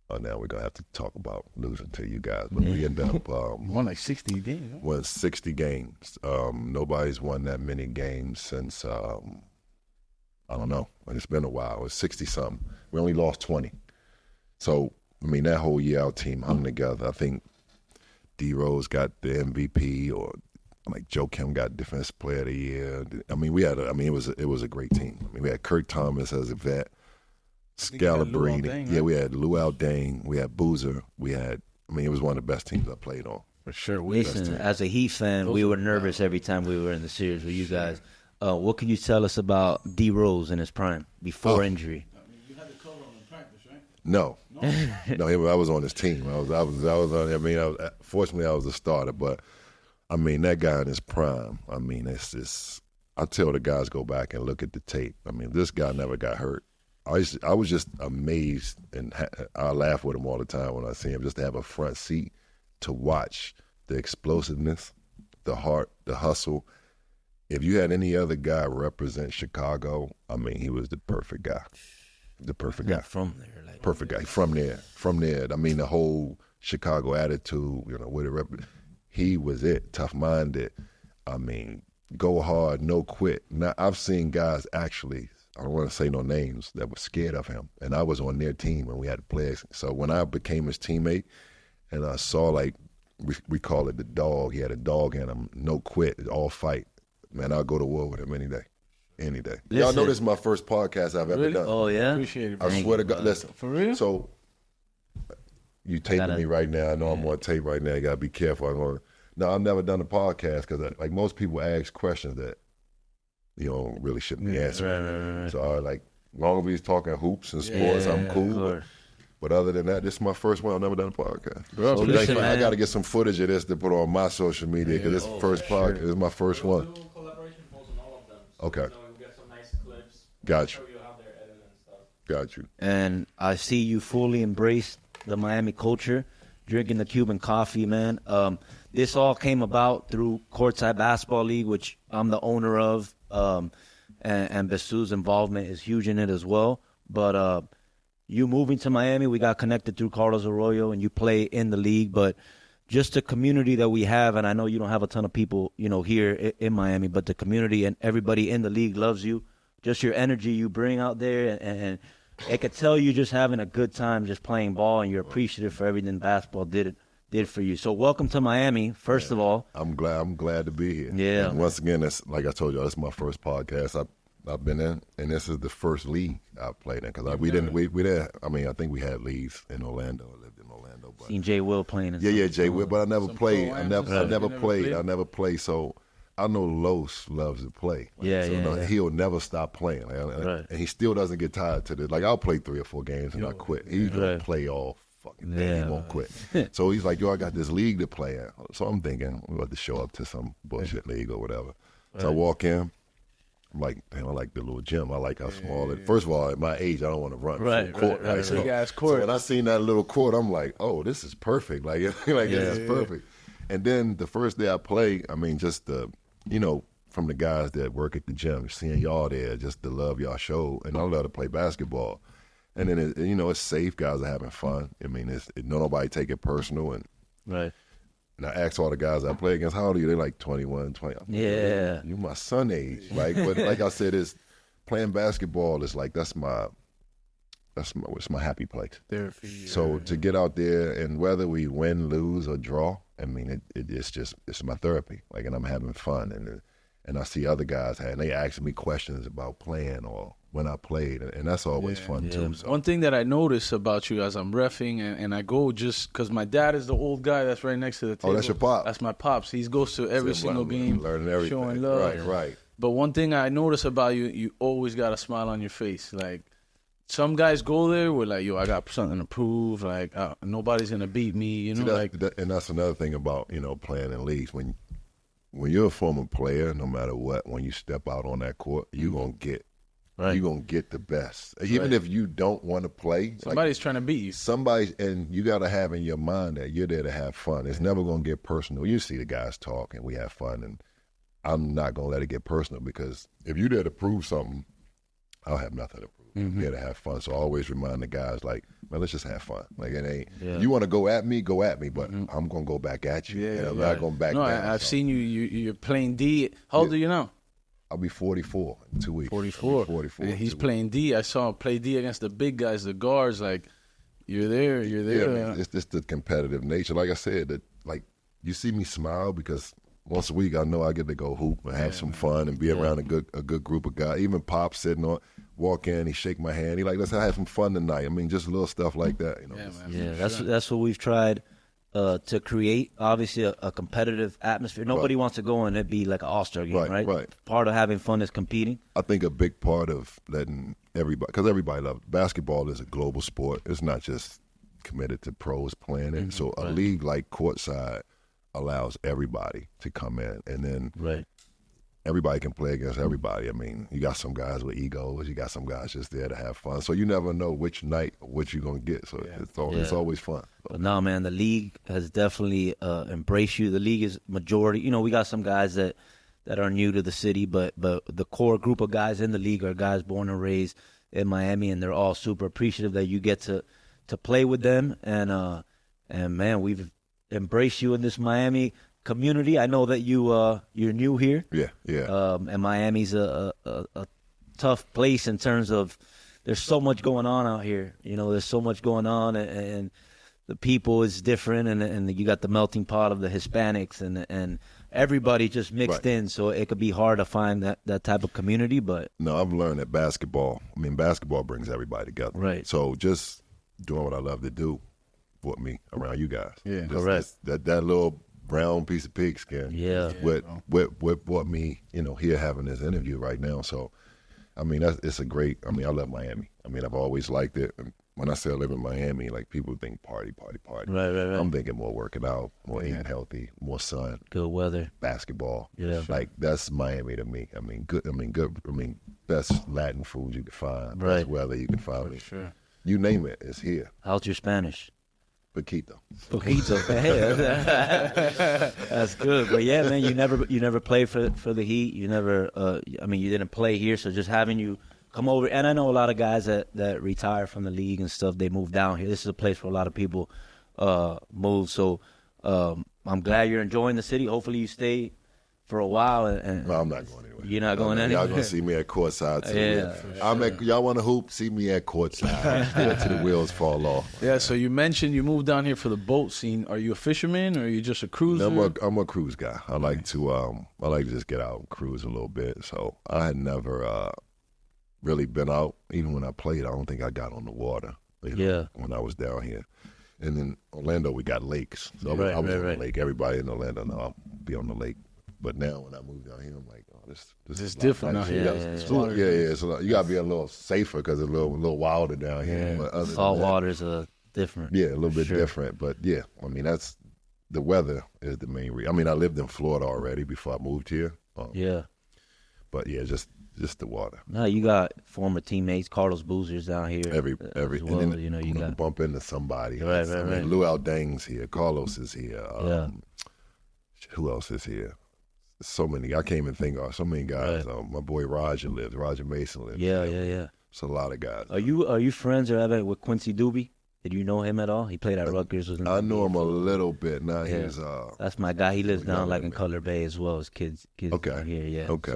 we're going to have to talk about losing to you guys, but we ended up Won 60 games. Huh? won 60 games. Nobody's won that many games since, I don't know. It's been a while. It was 60-something. We only lost 20. So, that whole year our team hung together. I think D-Rose got the MVP, or Joe Kim got Defensive Player of the Year. It was a great team. We had Kirk Thomas as a vet, Scalabrine. We had Lou Aldane. We had Boozer. It was one of the best teams I played on. For sure. Listen, as a Heat fan, we were nervous every time we were in the series with you guys. What can you tell us about D Rose in his prime before injury? You had to cover him in practice, right? No, I was on his team. I was on. Fortunately, I was a starter, but that guy in his prime. It's just. I tell the guys go back and look at the tape. This guy never got hurt. I was just amazed, and I laugh with him all the time when I see him. Just to have a front seat to watch the explosiveness, the heart, the hustle. If you had any other guy represent Chicago, he was the perfect guy. The perfect guy. From there. Perfect guy. From there. The whole Chicago attitude, what it represents. He was it. Tough-minded. Go hard, no quit. Now, I've seen guys actually, I don't want to say no names, that were scared of him. And I was on their team when we had to play. So when I became his teammate and I saw, we call it the dog. He had a dog in him. No quit. All fight. Man, I'll go to war with him any day. Any day. Listen. Y'all know this is my first podcast I've ever done. Oh, yeah? Appreciate it. I swear to God. Listen. For real? So, you taping me right now. I know I'm on tape right now. You got to be careful. I've never done a podcast because most people ask questions that really shouldn't be answered. Right. So as long as we're talking hoops and sports, I'm cool. But other than that, this is my first one. I've never done a podcast. Bro, So listen, I man. got to get some footage of this to put on my social media because this is the first podcast. This is my first one. We'll do collaboration posts on all of them. So Okay. we'll get some nice clips. Got you. Show you how they're edited and stuff. Got you. And I see you fully embrace the Miami culture, drinking the Cuban coffee, man. This all came about through Courtside Basketball League, which I'm the owner of, and Besu's involvement is huge in it as well. But you moving to Miami, we got connected through Carlos Arroyo, and you play in the league. But just the community that we have, and I know you don't have a ton of people, here in Miami, but the community and everybody in the league loves you. Just your energy you bring out there, and I could tell you just having a good time just playing ball, and you're appreciative for everything basketball did for you. So welcome to Miami, first of all. I'm glad to be here. Yeah. And once again, that's like I told you, this is my first podcast I've been in, and this is the first league I've played in because I think we had leagues in Orlando. I lived in Orlando, but Seen Jay Will playing. And yeah, Jay Will, but I never Some played. pro I amateurs. never You played. never I never played. So I know Los loves to play. Yeah. He'll never stop playing, Right. and he still doesn't get tired to this. I'll play 3 or 4 games and I quit. He's gonna Right. play all fucking day. Yeah. He won't quit. So he's like, yo, I got this league to play in. So I'm thinking we're about to show up to some bullshit league or whatever. So I walk in. I'm like, damn, I like the little gym. I like how small it. First of all, at my age, I don't want to run Right, full court. right. So, Big ass so court. when I seen that little court, I'm like, oh, this is perfect. This is perfect. And then the first day I played, just the, from the guys that work at the gym, seeing y'all there, just the love y'all show, and I love to play basketball. And then it's safe. Guys are having fun. I mean, nobody take it personal. And Right. And I asked all the guys I play against, how old are you? They're like 21, 20. I'm like, Yeah. You my son age. Like, but like I said, playing basketball is like, it's my happy place. Therapy. So to get out there and whether we win, lose, or draw, I mean, it's my therapy. Like, and I'm having fun. And I see other guys and they asking me questions about playing or when I played, and that's always fun too. So. One thing that I notice about you as I'm reffing, and I go just because my dad is the old guy that's right next to the table. Oh, that's your pop. That's my pops. He goes to every single game, learning everything, showing love. Right. But one thing I notice about you, you always got a smile on your face. Like, some guys go there with like, yo, I got something to prove. Like, nobody's gonna beat me. You know, and that's another thing about playing in leagues. When you're a former player, no matter what, when you step out on that court, you're gonna get. Right. You're going to get the best. Even if you don't want to play. Somebody's trying to beat you. And you got to have in your mind that you're there to have fun. It's never going to get personal. You see the guys talk and we have fun, and I'm not going to let it get personal because if you're there to prove something, I'll have nothing to prove. I'm there to have fun. So I always remind the guys, like, man, let's just have fun. Like, it ain't, if you want to go at me, but I'm going to go back at you. and I'm not going back down. I've seen you're playing D. How old are you now? I'll be 44 in 2 weeks. 44. 44. And he's playing D. I saw him play D against the big guys, the guards. Like, you're there. Yeah, man, it's just the competitive nature. Like I said, that like you see me smile because once a week I know I get to go hoop and have some fun and be around a good group of guys. Even Pop walk in, he shake my hand. He like, let's have some fun tonight. I mean, just little stuff like that. That's what we've tried. To create, obviously, a competitive atmosphere. Nobody wants to go in and be like an all-star game, right? Part of having fun is competing. I think a big part of letting everybody, because everybody loves basketball is a global sport. It's not just committed to pros playing it. So a league like Courtside allows everybody to come in, and then everybody can play against everybody. I mean, you got some guys with egos. You got some guys just there to have fun. So you never know which night what you're going to get. So it's always fun. But no, man, the league has definitely embraced you. The league is majority. We got some guys that are new to the city, but the core group of guys in the league are guys born and raised in Miami, and they're all super appreciative that you get to play with them. And man, we've embraced you in this Miami community. I know that you're new here. Yeah. And Miami's a tough place in terms of there's so much going on out here. There's so much going on, and the people is different, and you got the melting pot of the Hispanics and everybody just mixed in. So it could be hard to find that type of community. But no, I've learned that basketball brings everybody together. Right. So just doing what I love to do brought me around you guys. Yeah. Correct. That little brown piece of pigskin. Yeah. What brought me, here having this interview right now. So, I mean, it's a great. I mean, I love Miami. I mean, I've always liked it. And when I say I live in Miami, like people think party. Right. I'm thinking more working out, more eating healthy, more sun, Good weather. basketball. Yeah. Like that's Miami to me. I mean, good. I mean, best Latin food you can find. Right. Best weather you can find. For sure. You name it, it's here. How's your Spanish? Poquito. That's good. But yeah, man, you never played for the Heat. You never. You didn't play here. So just having you come over, and I know a lot of guys that retire from the league and stuff. They move down here. This is a place where a lot of people move. So I'm glad you're enjoying the city. Hopefully you stay for a while. And No, I'm not going anywhere. You're not going anywhere? Y'all going to see me at Courtside, too. Yeah. Y'all want to hoop? See me at Courtside. Till the wheels fall off. Yeah, so you mentioned you moved down here for the boat scene. Are you a fisherman or are you just a cruiser? No, I'm a cruise guy. I like to just get out and cruise a little bit. So I had never really been out. Even when I played, I don't think I got on the water. When I was down here. And in Orlando, we got lakes. So I was on the lake. Everybody in Orlando know I'll be on the lake. But now when I moved down here, I'm like, oh, this is different now. So you got to be a little safer because it's a little wilder down here. Yeah. Salt water's different. Yeah, a little bit different. But yeah, I mean, that's the weather is the main reason. I mean, I lived in Florida already before I moved here. But yeah, just the water. No, you got former teammates, Carlos Boozer's down here. Every well, and then you got bump into somebody. I mean, Lou Aldang's here. Carlos is here. Who else is here? So many. I can't even think of so many guys. My boy Roger Mason lives. Yeah. It's a lot of guys. Are you friends or ever with Quincy Doobie? Did you know him at all? He played at Rutgers. I know him a little bit. Now he's that's my guy. He lives down like in Color Bay as well. His kids okay. Here, yeah. Okay.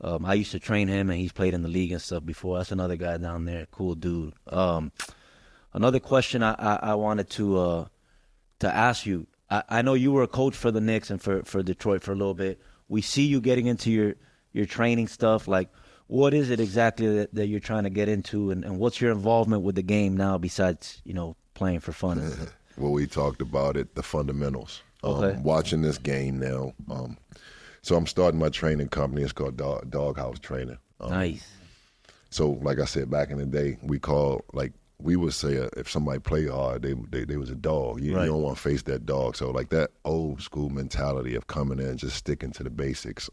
So, I used to train him, and he's played in the league and stuff before. That's another guy down there. Cool dude. Another question I wanted to ask you. I know you were a coach for the Knicks and for Detroit for a little bit. We see you getting into your training stuff. Like, what is it exactly that you're trying to get into, and what's your involvement with the game now besides, playing for fun? Well, we talked about it, the fundamentals. Okay. Watching this game now. So I'm starting my training company. It's called Doghouse Training. Nice. So, like I said, back in the day, we would say if somebody played hard, they was a dog. You don't want to face that dog. So, like that old school mentality of coming in and just sticking to the basics.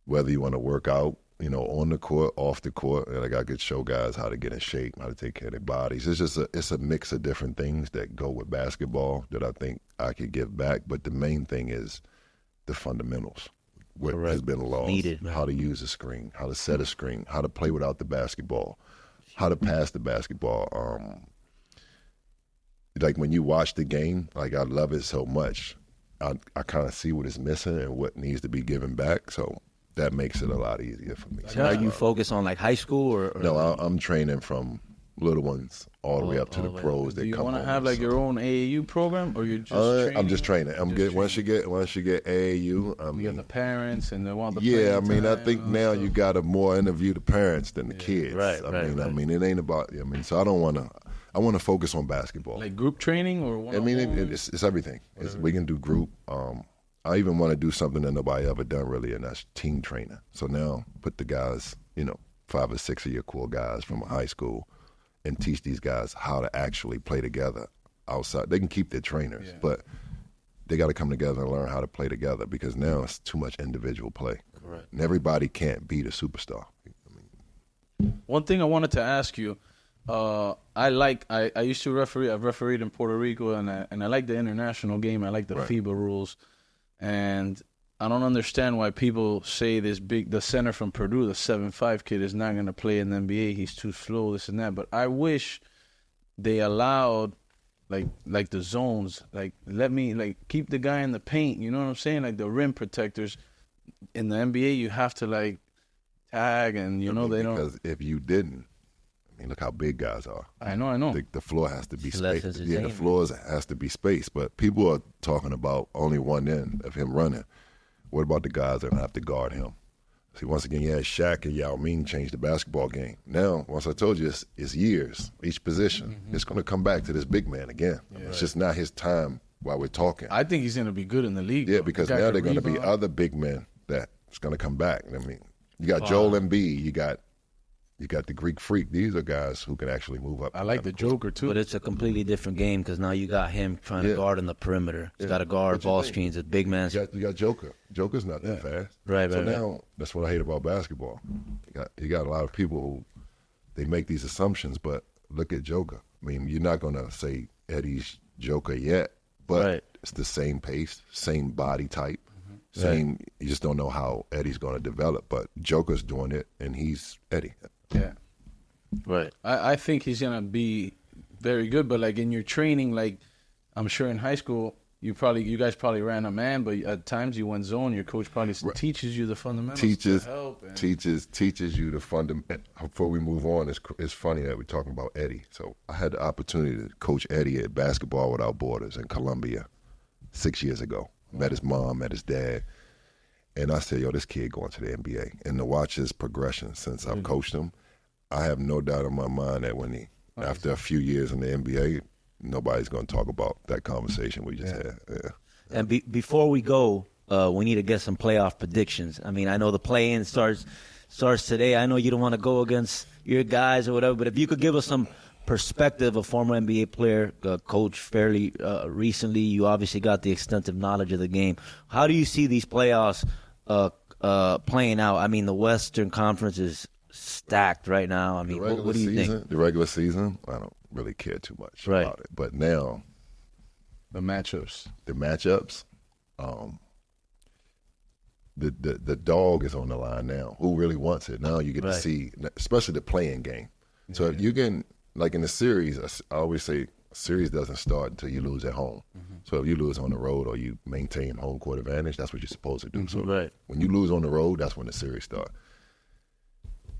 Whether you want to work out, on the court, off the court, and I could show guys how to get in shape, how to take care of their bodies. It's just it's a mix of different things that go with basketball that I think I could give back. But the main thing is the fundamentals. What has been lost, needed, how to use a screen, how to set a screen, how to play without the basketball, how to pass the basketball. Like when you watch the game, like I love it so much. I kind of see what is missing and what needs to be given back. So that makes it a lot easier for me. So are you focused on like high school or no? I'm training from little ones all the way up to the pros. Do you want to have like your own AAU program, or you're just training? I'm just training. Once you get AAU, you have the parents and they want the yeah. I mean, I time, think now you got to more interview the parents than the kids. Right. I mean, it ain't about. I mean, so I don't want to. I want to focus on basketball. Like group training or one. I mean, it's everything. We can do group. I even want to do something that nobody ever done really, and that's team training. So now put the guys, 5 or 6 of your cool guys from high school, and teach these guys how to actually play together outside. They can keep their trainers, but they got to come together and learn how to play together because now it's too much individual play. Correct. And everybody can't beat a superstar. One thing I wanted to ask you, I used to referee. I've refereed in Puerto Rico, and I like the international game. I like the FIBA rules. And I don't understand why people say the center from Purdue, the 7'5" kid, is not going to play in the NBA. He's too slow, this and that. But I wish they allowed, like the zones. Like, let me, keep the guy in the paint. You know what I'm saying? Like the rim protectors. In the NBA, you have to, tag and, they don't. Because if you didn't, I mean, look how big guys are. I know. The floor has to be spaced. Yeah, the entertainment. floor has to be spaced. But people are talking about only one end of him running. What about the guys that have to guard him? See, once again, you had Shaq and Yao Ming change the basketball game. Now, once I told you, it's years, each position. Mm-hmm. It's going to come back to this big man again. Yeah, it's just not his time while we're talking. I think he's going to be good in the league. Yeah, because now they're going to be other big men that's going to come back. I mean, you got Joel Embiid, you got the Greek Freak. These are guys who can actually move up. I like the Joker, too. But it's a completely different game because now you got him trying to guard in the perimeter. He's got to guard ball screens. It's big man. You got Joker. Joker's not that fast. Right. So now, that's what I hate about basketball. You got a lot of people who, they make these assumptions, but look at Joker. I mean, you're not going to say Eddie's Joker yet, but it's the same pace, same body type. Same, you just don't know how Eddie's going to develop, but Joker's doing it, and he's Eddie. Yeah. Right. I think he's going to be very good, but, in your training, I'm sure in high school, you guys probably ran a man, but at times you went zone. Your coach probably teaches you the fundamentals. Teaches you the fundamental. Before we move on, it's funny that we're talking about Eddie. So I had the opportunity to coach Eddie at Basketball Without Borders in Colombia 6 years ago. Met his mom, met his dad. And I said, this kid going to the NBA. And to watch his progression since I've coached him, I have no doubt in my mind that when after a few years in the NBA, nobody's going to talk about that conversation we just had. Yeah. And before we go, we need to get some playoff predictions. I mean, I know the play-in starts today. I know you don't want to go against your guys or whatever, but if you could give us some perspective, a former NBA player, coach fairly recently, you obviously got the extensive knowledge of the game. How do you see these playoffs playing out? I mean, the Western Conference is stacked right now. I mean, what do you think? The regular season, I don't really care too much about it. But now, the matchups. the dog is on the line now. Who really wants it? Now you get to see, especially the playing game. So if you can, like in the series, I always say a series doesn't start until you lose at home. So if you lose on the road or you maintain home court advantage, that's what you're supposed to do. So when you lose on the road, that's when the series starts.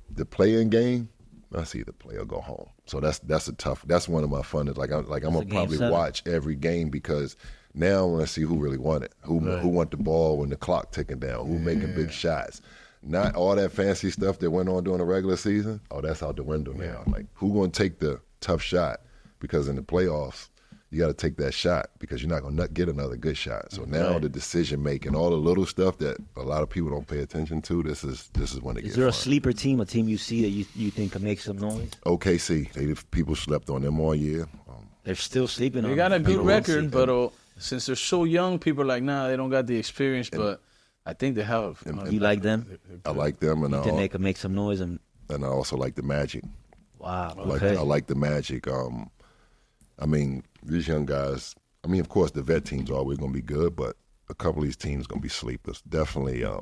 The playing game, I see the play or go home. So that's a tough. That's one of my funnest. I'm gonna probably watch every game because now I want to see who really won it, who want the ball when the clock ticking down, who making big shots. Not all that fancy stuff that went on during the regular season. Oh, that's out the window now. Like who gonna take the tough shot? Because in the playoffs, you got to take that shot because you're not going to get another good shot. So now the decision making, all the little stuff that a lot of people don't pay attention to, this is when it gets Is there fun. a sleeper team, a team you see that you think can make some noise? OKC, people slept on them all year. They're still sleeping on They got a good people. record, but since they're so young, people are like, nah, they don't got the experience. But I think they have. You like them? I like them, and You think they can make some noise? And I also like the Magic. wow, I like the Magic. I mean, these young guys, I mean, of course, the vet team's always going to be good, but a couple of these teams going to be sleepers. Definitely out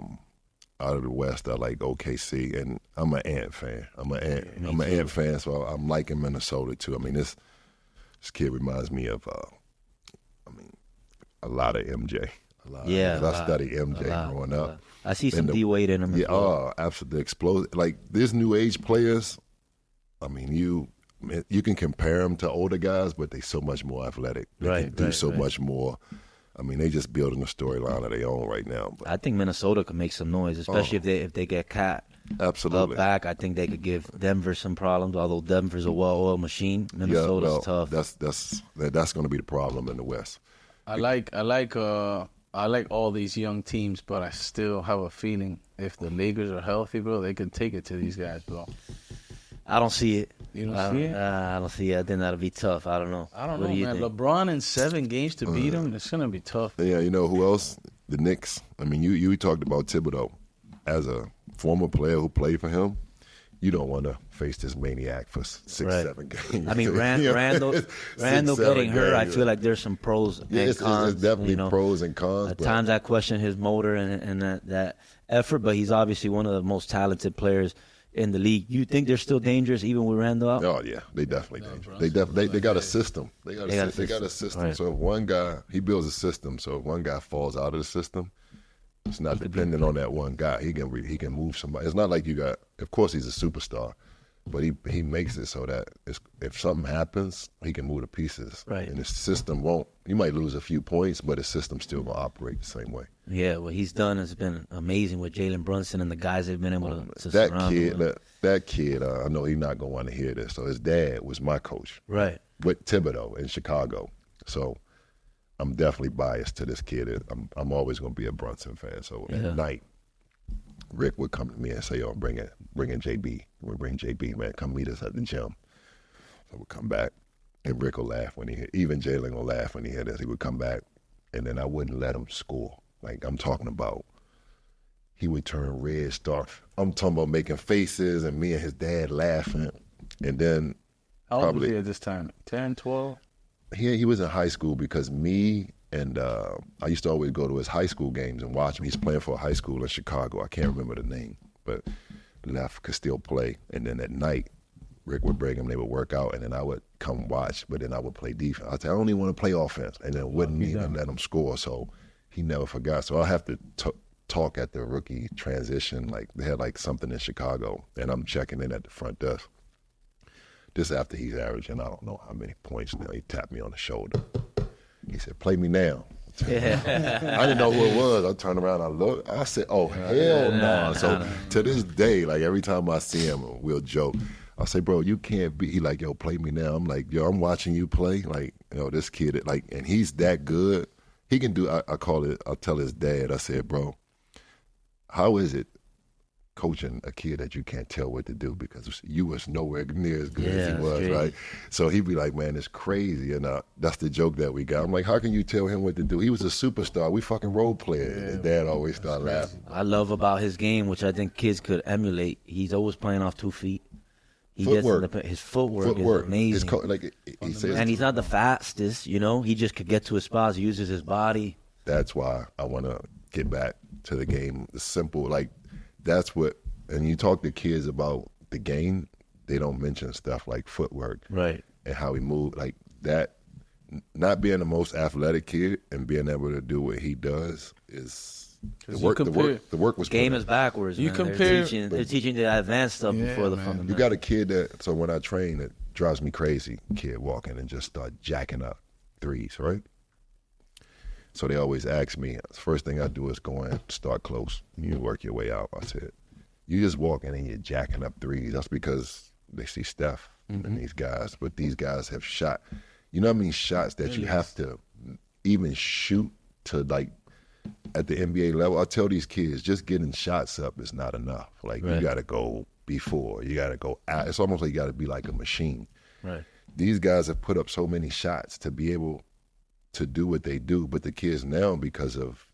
of the West, I like OKC, and I'm an Ant fan. I'm an Ant fan, so I'm liking Minnesota, too. I mean, this kid reminds me of, a lot of MJ. I studied MJ growing up. I see some D-Wade in him. Yeah, absolutely. Explosive. Like, these new age players, I mean, you can compare them to older guys, but they're so much more athletic. They can do so much more. I mean, they just building a storyline of their own right now. But I think Minnesota could make some noise, especially if they get Cat absolutely back. I think they could give Denver some problems. Although Denver's a well-oiled machine, Minnesota's tough. That's going to be the problem in the West. I like all these young teams, but I still have a feeling if the Lakers are healthy, bro, they could take it to these guys, bro. I don't see it. You don't see it? I don't see it. I think that'll be tough. I don't know. I don't What know, do you man. think? LeBron in 7 games to beat him, it's going to be tough. Yeah, you know who else? The Knicks. I mean, you talked about Thibodeau. As a former player who played for him, you don't want to face this maniac for 6-7 games. I mean, Randall getting hurt, I feel like there's some pros and cons. It's definitely pros and cons. At times I question his motor and that effort, but he's obviously one of the most talented players in the league. You think they're still dangerous even with Randall out? Oh yeah, they definitely dangerous. They got a system. They got a system. Right. So if one guy, he builds a system. So if one guy falls out of the system, it's not dependent on that one guy. He can move somebody. It's not like you got. Of course, he's a superstar, but he makes it so that if something happens, he can move the pieces. Right. And the system won't. You might lose a few points, but the system's still gonna operate the same way. Yeah, what he's done has been amazing with Jaylen Brunson and the guys they've been able to That surround kid, him with. that kid. I know he's not gonna want to hear this. So his dad was my coach. Right. With Thibodeau in Chicago. So I'm definitely biased to this kid. I'm always going to be a Brunson fan. So at night, Rick would come to me and say, "Oh, bring in JB. We'll bring JB, man. Come meet us at the gym." So we'll come back, and Rick will laugh when he hear. Even Jaylen will laugh when he hear this. He would come back, and then I wouldn't let him score. Like I'm talking about, he would turn red, start. I'm talking about making faces, and me and his dad laughing, and then How old was he at this time? 10, 12? He was in high school because me and I used to always go to his high school games and watch him. He's playing for a high school in Chicago. I can't remember the name, but left could still play. And then at night, Rick would bring him. They would work out, and then I would come watch. But then I would play defense. I'd say, I don't even want to play offense, and then wouldn't even let him score. So he never forgot. So I have to talk at the rookie transition. Like they had like something in Chicago, and I'm checking in at the front desk. Just after he's averaging, I don't know how many points now. He tapped me on the shoulder. He said, "Play me now." I didn't know who it was. I turned around, I looked. I said, "Oh, hell no." So to this day, like every time I see him, we'll joke. I say, "Bro, you can't be." He like, "Yo, play me now." I'm like, "Yo, I'm watching you play." Like, this kid, like, and he's that good. He can do, I tell his dad, I said, "Bro, how is it coaching a kid that you can't tell what to do because you was nowhere near as good as he was, right?" So he'd be like, "Man, it's crazy." And that's the joke that we got. I'm like, how can you tell him what to do? He was a superstar. We fucking role players. His dad always started laughing. I love about his game, which I think kids could emulate. He's always playing off 2 feet. His footwork is amazing. He says, and he's not the fastest, He just could get to his spots, uses his body. That's why I want to get back to the game. The simple, like, that's what, and you talk to kids about the game, they don't mention stuff like footwork. Right. And how he moved. Like, that, not being the most athletic kid and being able to do what he does is, the work was game put is in. backwards. You man. compare- they're teaching the advanced stuff before the fundamentals. You got a kid that, so when I train, it drives me crazy, kid walking and just start jacking up threes, right? So they always ask me, the first thing I do is go in, start close. You work your way out. I said, you just walking and you're jacking up threes. That's because they see Steph and these guys, but these guys have shot. You know how many shots that you have to even shoot to, like, at the NBA level? I tell these kids, just getting shots up is not enough. Like, you got to go before. You got to go out. It's almost like you got to be like a machine. Right. These guys have put up so many shots to be able to do what they do, but the kids now, because of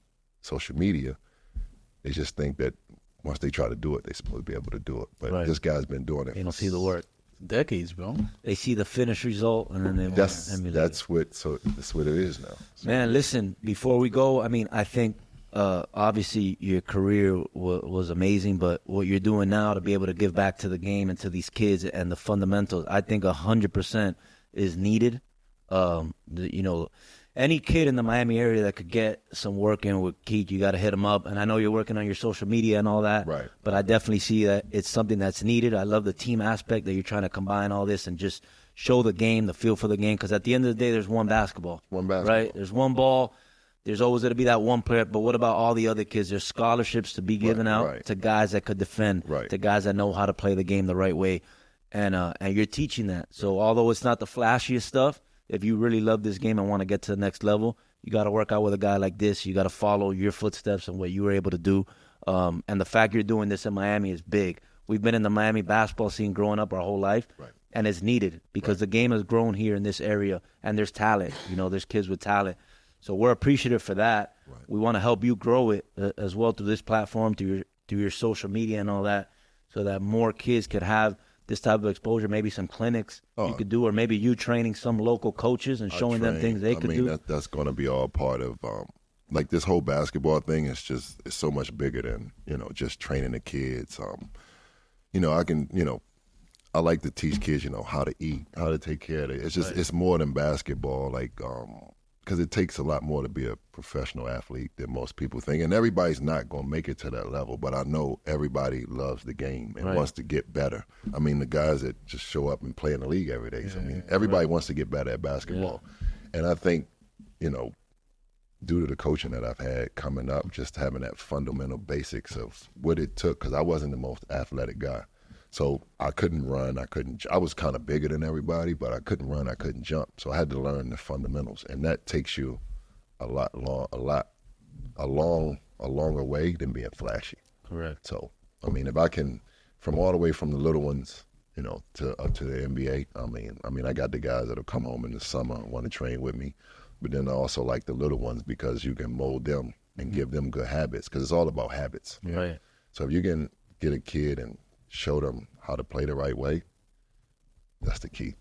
social media, they just think that once they try to do it, they're supposed to be able to do it. But this guy's been doing it. They don't see the work. Decades, bro. They see the finished result, and then they want to emulate. That's what it is now. So, man, listen, before we go, I mean, I think obviously your career was amazing, but what you're doing now to be able to give back to the game and to these kids and the fundamentals, I think 100% is needed. Any kid in the Miami area that could get some work in with Keith, you got to hit him up. And I know you're working on your social media and all that. Right. But I definitely see that it's something that's needed. I love the team aspect that you're trying to combine all this and just show the game, the feel for the game. Because at the end of the day, there's one basketball. Right? There's one ball. There's always going to be that one player. But what about all the other kids? There's scholarships to be given out to guys that could defend, to guys that know how to play the game the right way. And you're teaching that. So although it's not the flashiest stuff, if you really love this game and want to get to the next level, you got to work out with a guy like this. You got to follow your footsteps and what you were able to do. And the fact you're doing this in Miami is big. We've been in the Miami basketball scene growing up our whole life, and it's needed because the game has grown here in this area, and there's talent. There's kids with talent. So we're appreciative for that. We want to help you grow it as well through this platform, through your social media and all that, so that more kids could have this type of exposure, maybe some clinics you could do, or maybe you training some local coaches and showing them things they could do. That's going to be all part of, like, this whole basketball thing is it's so much bigger than, just training the kids. I like to teach kids, how to eat, how to take care of it. It's just, it's more than basketball, like, because it takes a lot more to be a professional athlete than most people think. And everybody's not going to make it to that level, but I know everybody loves the game and wants to get better. I mean, the guys that just show up and play in the league every day. Everybody wants to get better at basketball. And I think, due to the coaching that I've had coming up, just having that fundamental basics of what it took, because I wasn't the most athletic guy. So I couldn't run, I was kind of bigger than everybody, but I couldn't run, I couldn't jump. So I had to learn the fundamentals, and that takes you a longer way than being flashy. Correct. So, I mean, if I can, from all the way from the little ones, to up to the NBA, I mean, I got the guys that'll come home in the summer and want to train with me, but then I also like the little ones because you can mold them and give them good habits, because it's all about habits. Right. So if you can get a kid and show them how to play the right way, that's the key.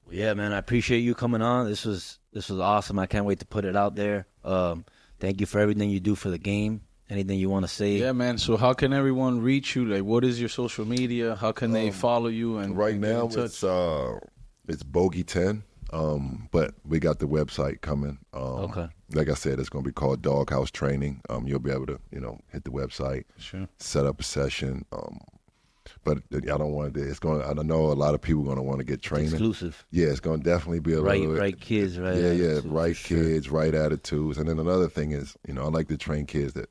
Well, yeah, man, I appreciate you coming on. This was awesome. I can't wait to put it out there. Thank you for everything you do for the game. Anything you want to say? Yeah, man. So how can everyone reach you? Like, what is your social media? How can they follow you? And right now it's Bogey 10. But we got the website coming. Okay. Like I said, it's going to be called Doghouse Training. You'll be able to, hit the website, set up a session. But I don't want to. It's going. I know a lot of people are going to want to get training. Exclusive. Yeah, it's going to definitely be a little right kids, right? Yeah, right kids, right attitudes. And then another thing is, I like to train kids that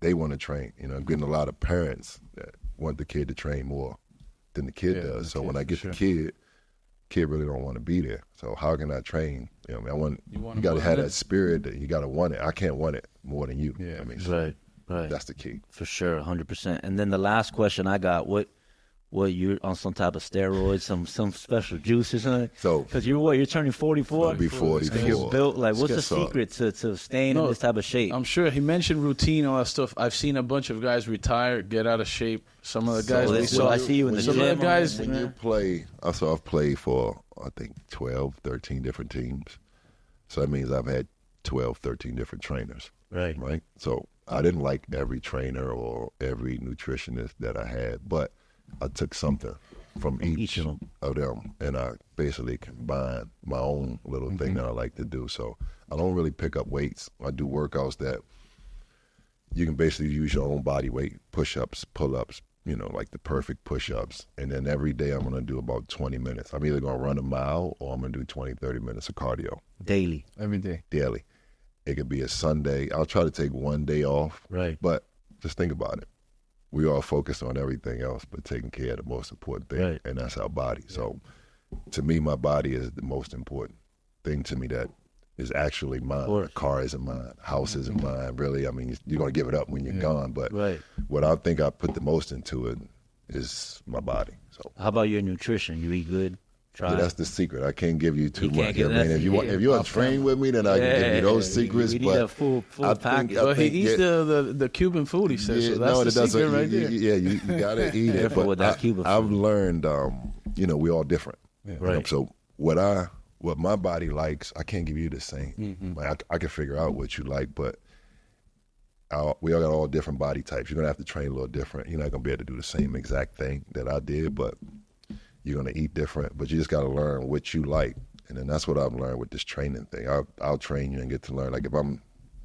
they want to train. I'm getting a lot of parents that want the kid to train more than the kid does. So when I get the kid really don't want to be there. So how can I train? You got to have that spirit that you got to want it. I can't want it more than you. Yeah, right. That's the key. For sure, 100%. And then the last question I got, what you're on some type of steroids, some special juice or something? So because you're turning 44. I'll be 44. And you're built like, what's the secret to staying in this type of shape? I'm sure he mentioned routine, all that stuff. I've seen a bunch of guys retire, get out of shape. Some of the guys we saw. I see you in the some gym. of the guys. When you play, I've played for I think 12, 13 different teams. So that means I've had 12, 13 different trainers. Right. Right. So I didn't like every trainer or every nutritionist that I had, but I took something from each of them, and I basically combined my own little thing that I like to do. So I don't really pick up weights. I do workouts that you can basically use your own body weight, push-ups, pull-ups, like the perfect push-ups. And then every day I'm going to do about 20 minutes. I'm either going to run a mile or I'm going to do 20, 30 minutes of cardio. Daily. Every day. Daily. It could be a Sunday. I'll try to take one day off. Right. But just think about it. We all focus on everything else but taking care of the most important thing, right. and that's our body. So to me, my body is the most important thing to me that is actually mine. A car isn't mine. House isn't mine, really. I mean, you're going to give it up when you're gone. But what I think I put the most into it is my body. So how about your nutrition? You eat good? Yeah, that's the secret. I can't give you too much. I mean, if you want to train with me, then I can give you those secrets. We need but a full package. But he eats the Cuban food. He says so. That's the secret right there. Yeah, you gotta eat it. But I've learned, we're all different. Yeah. Right. So what my body likes, I can't give you the same. Like I can figure out what you like, but we all got all different body types. You're gonna have to train a little different. You're not gonna be able to do the same exact thing that I did, but you're going to eat different, but you just got to learn what you like. And then that's what I've learned with this training thing. I'll train you and get to learn. Like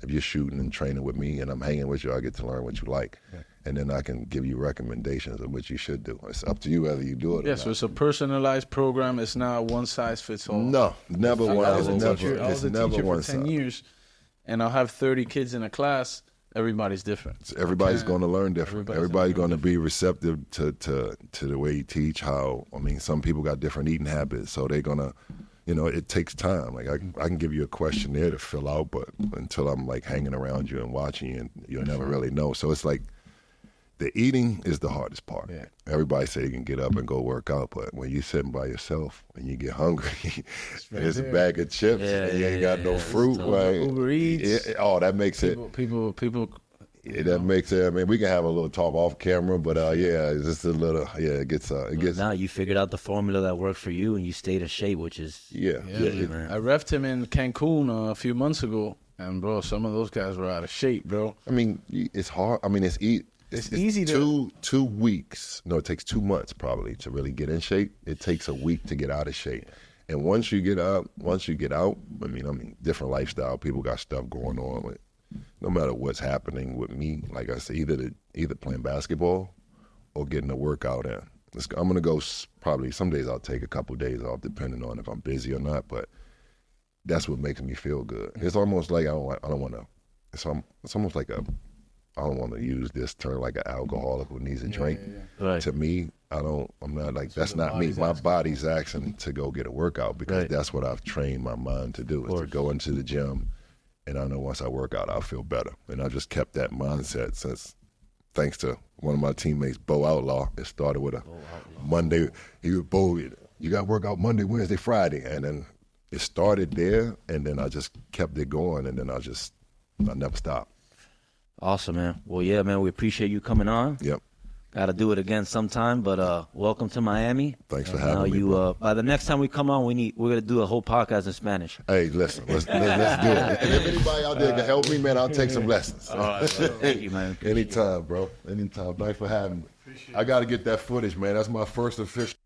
if you're shooting and training with me and I'm hanging with you, I get to learn what you like. Yeah. And then I can give you recommendations of what you should do. It's up to you whether you do it or not. So it's a personalized program. It's not one size fits all. No, never one. I was a It's teacher never one for 10 size. years, and I'll have 30 kids in a class. Everybody's different. So everybody's going to learn different. Everybody's going to be receptive to the way you teach. Some people got different eating habits, so they're going to, it takes time. Like I can give you a questionnaire to fill out, but until I'm like hanging around you and watching you, you'll never really know. So it's like the eating is the hardest part. Yeah. Everybody say you can get up and go work out, but when you're sitting by yourself and you get hungry, and it's a bag of chips and you ain't got no fruit, right? Uber Eats. That makes people. That makes it. I mean, we can have a little talk off camera, but it's just a little. It gets. Now you figured out the formula that worked for you, and you stayed in shape, which is man. I refed him in Cancun a few months ago, and bro, some of those guys were out of shape, bro. I mean, it's hard. I mean, it's easy to 2 weeks. No, it takes 2 months probably to really get in shape. It takes a week to get out of shape. And once you get out, I mean, different lifestyle. People got stuff going on with. No matter what's happening with me, like I said, either playing basketball or getting a workout in. I'm gonna go probably some days I'll take a couple days off depending on if I'm busy or not. But that's what makes me feel good. It's almost like I don't want to. It's almost like I don't want to use this term like an alcoholic who needs a drink. Right. To me, I'm not like, that's not me. My body's asking to go get a workout because that's what I've trained my mind to do, is to go into the gym. And I know once I work out, I'll feel better. And I just kept that mindset since, thanks to one of my teammates, Bo Outlaw. It started with a Monday. He was, Bo, you got to work out Monday, Wednesday, Friday. And then it started there, and then I just kept it going, and then I never stopped. Awesome, man. Well, yeah, man, we appreciate you coming on. Yep. Got to do it again sometime, but welcome to Miami. Thanks for having me. Bro. By the next time we come on, we're gonna do a whole podcast in Spanish. Hey, listen, let's do it. And if anybody out there can help me, man, I'll take some lessons. All right, thank you, man. Anytime, bro. Anytime. Thanks for having me. I got to get that footage, man. That's my first official.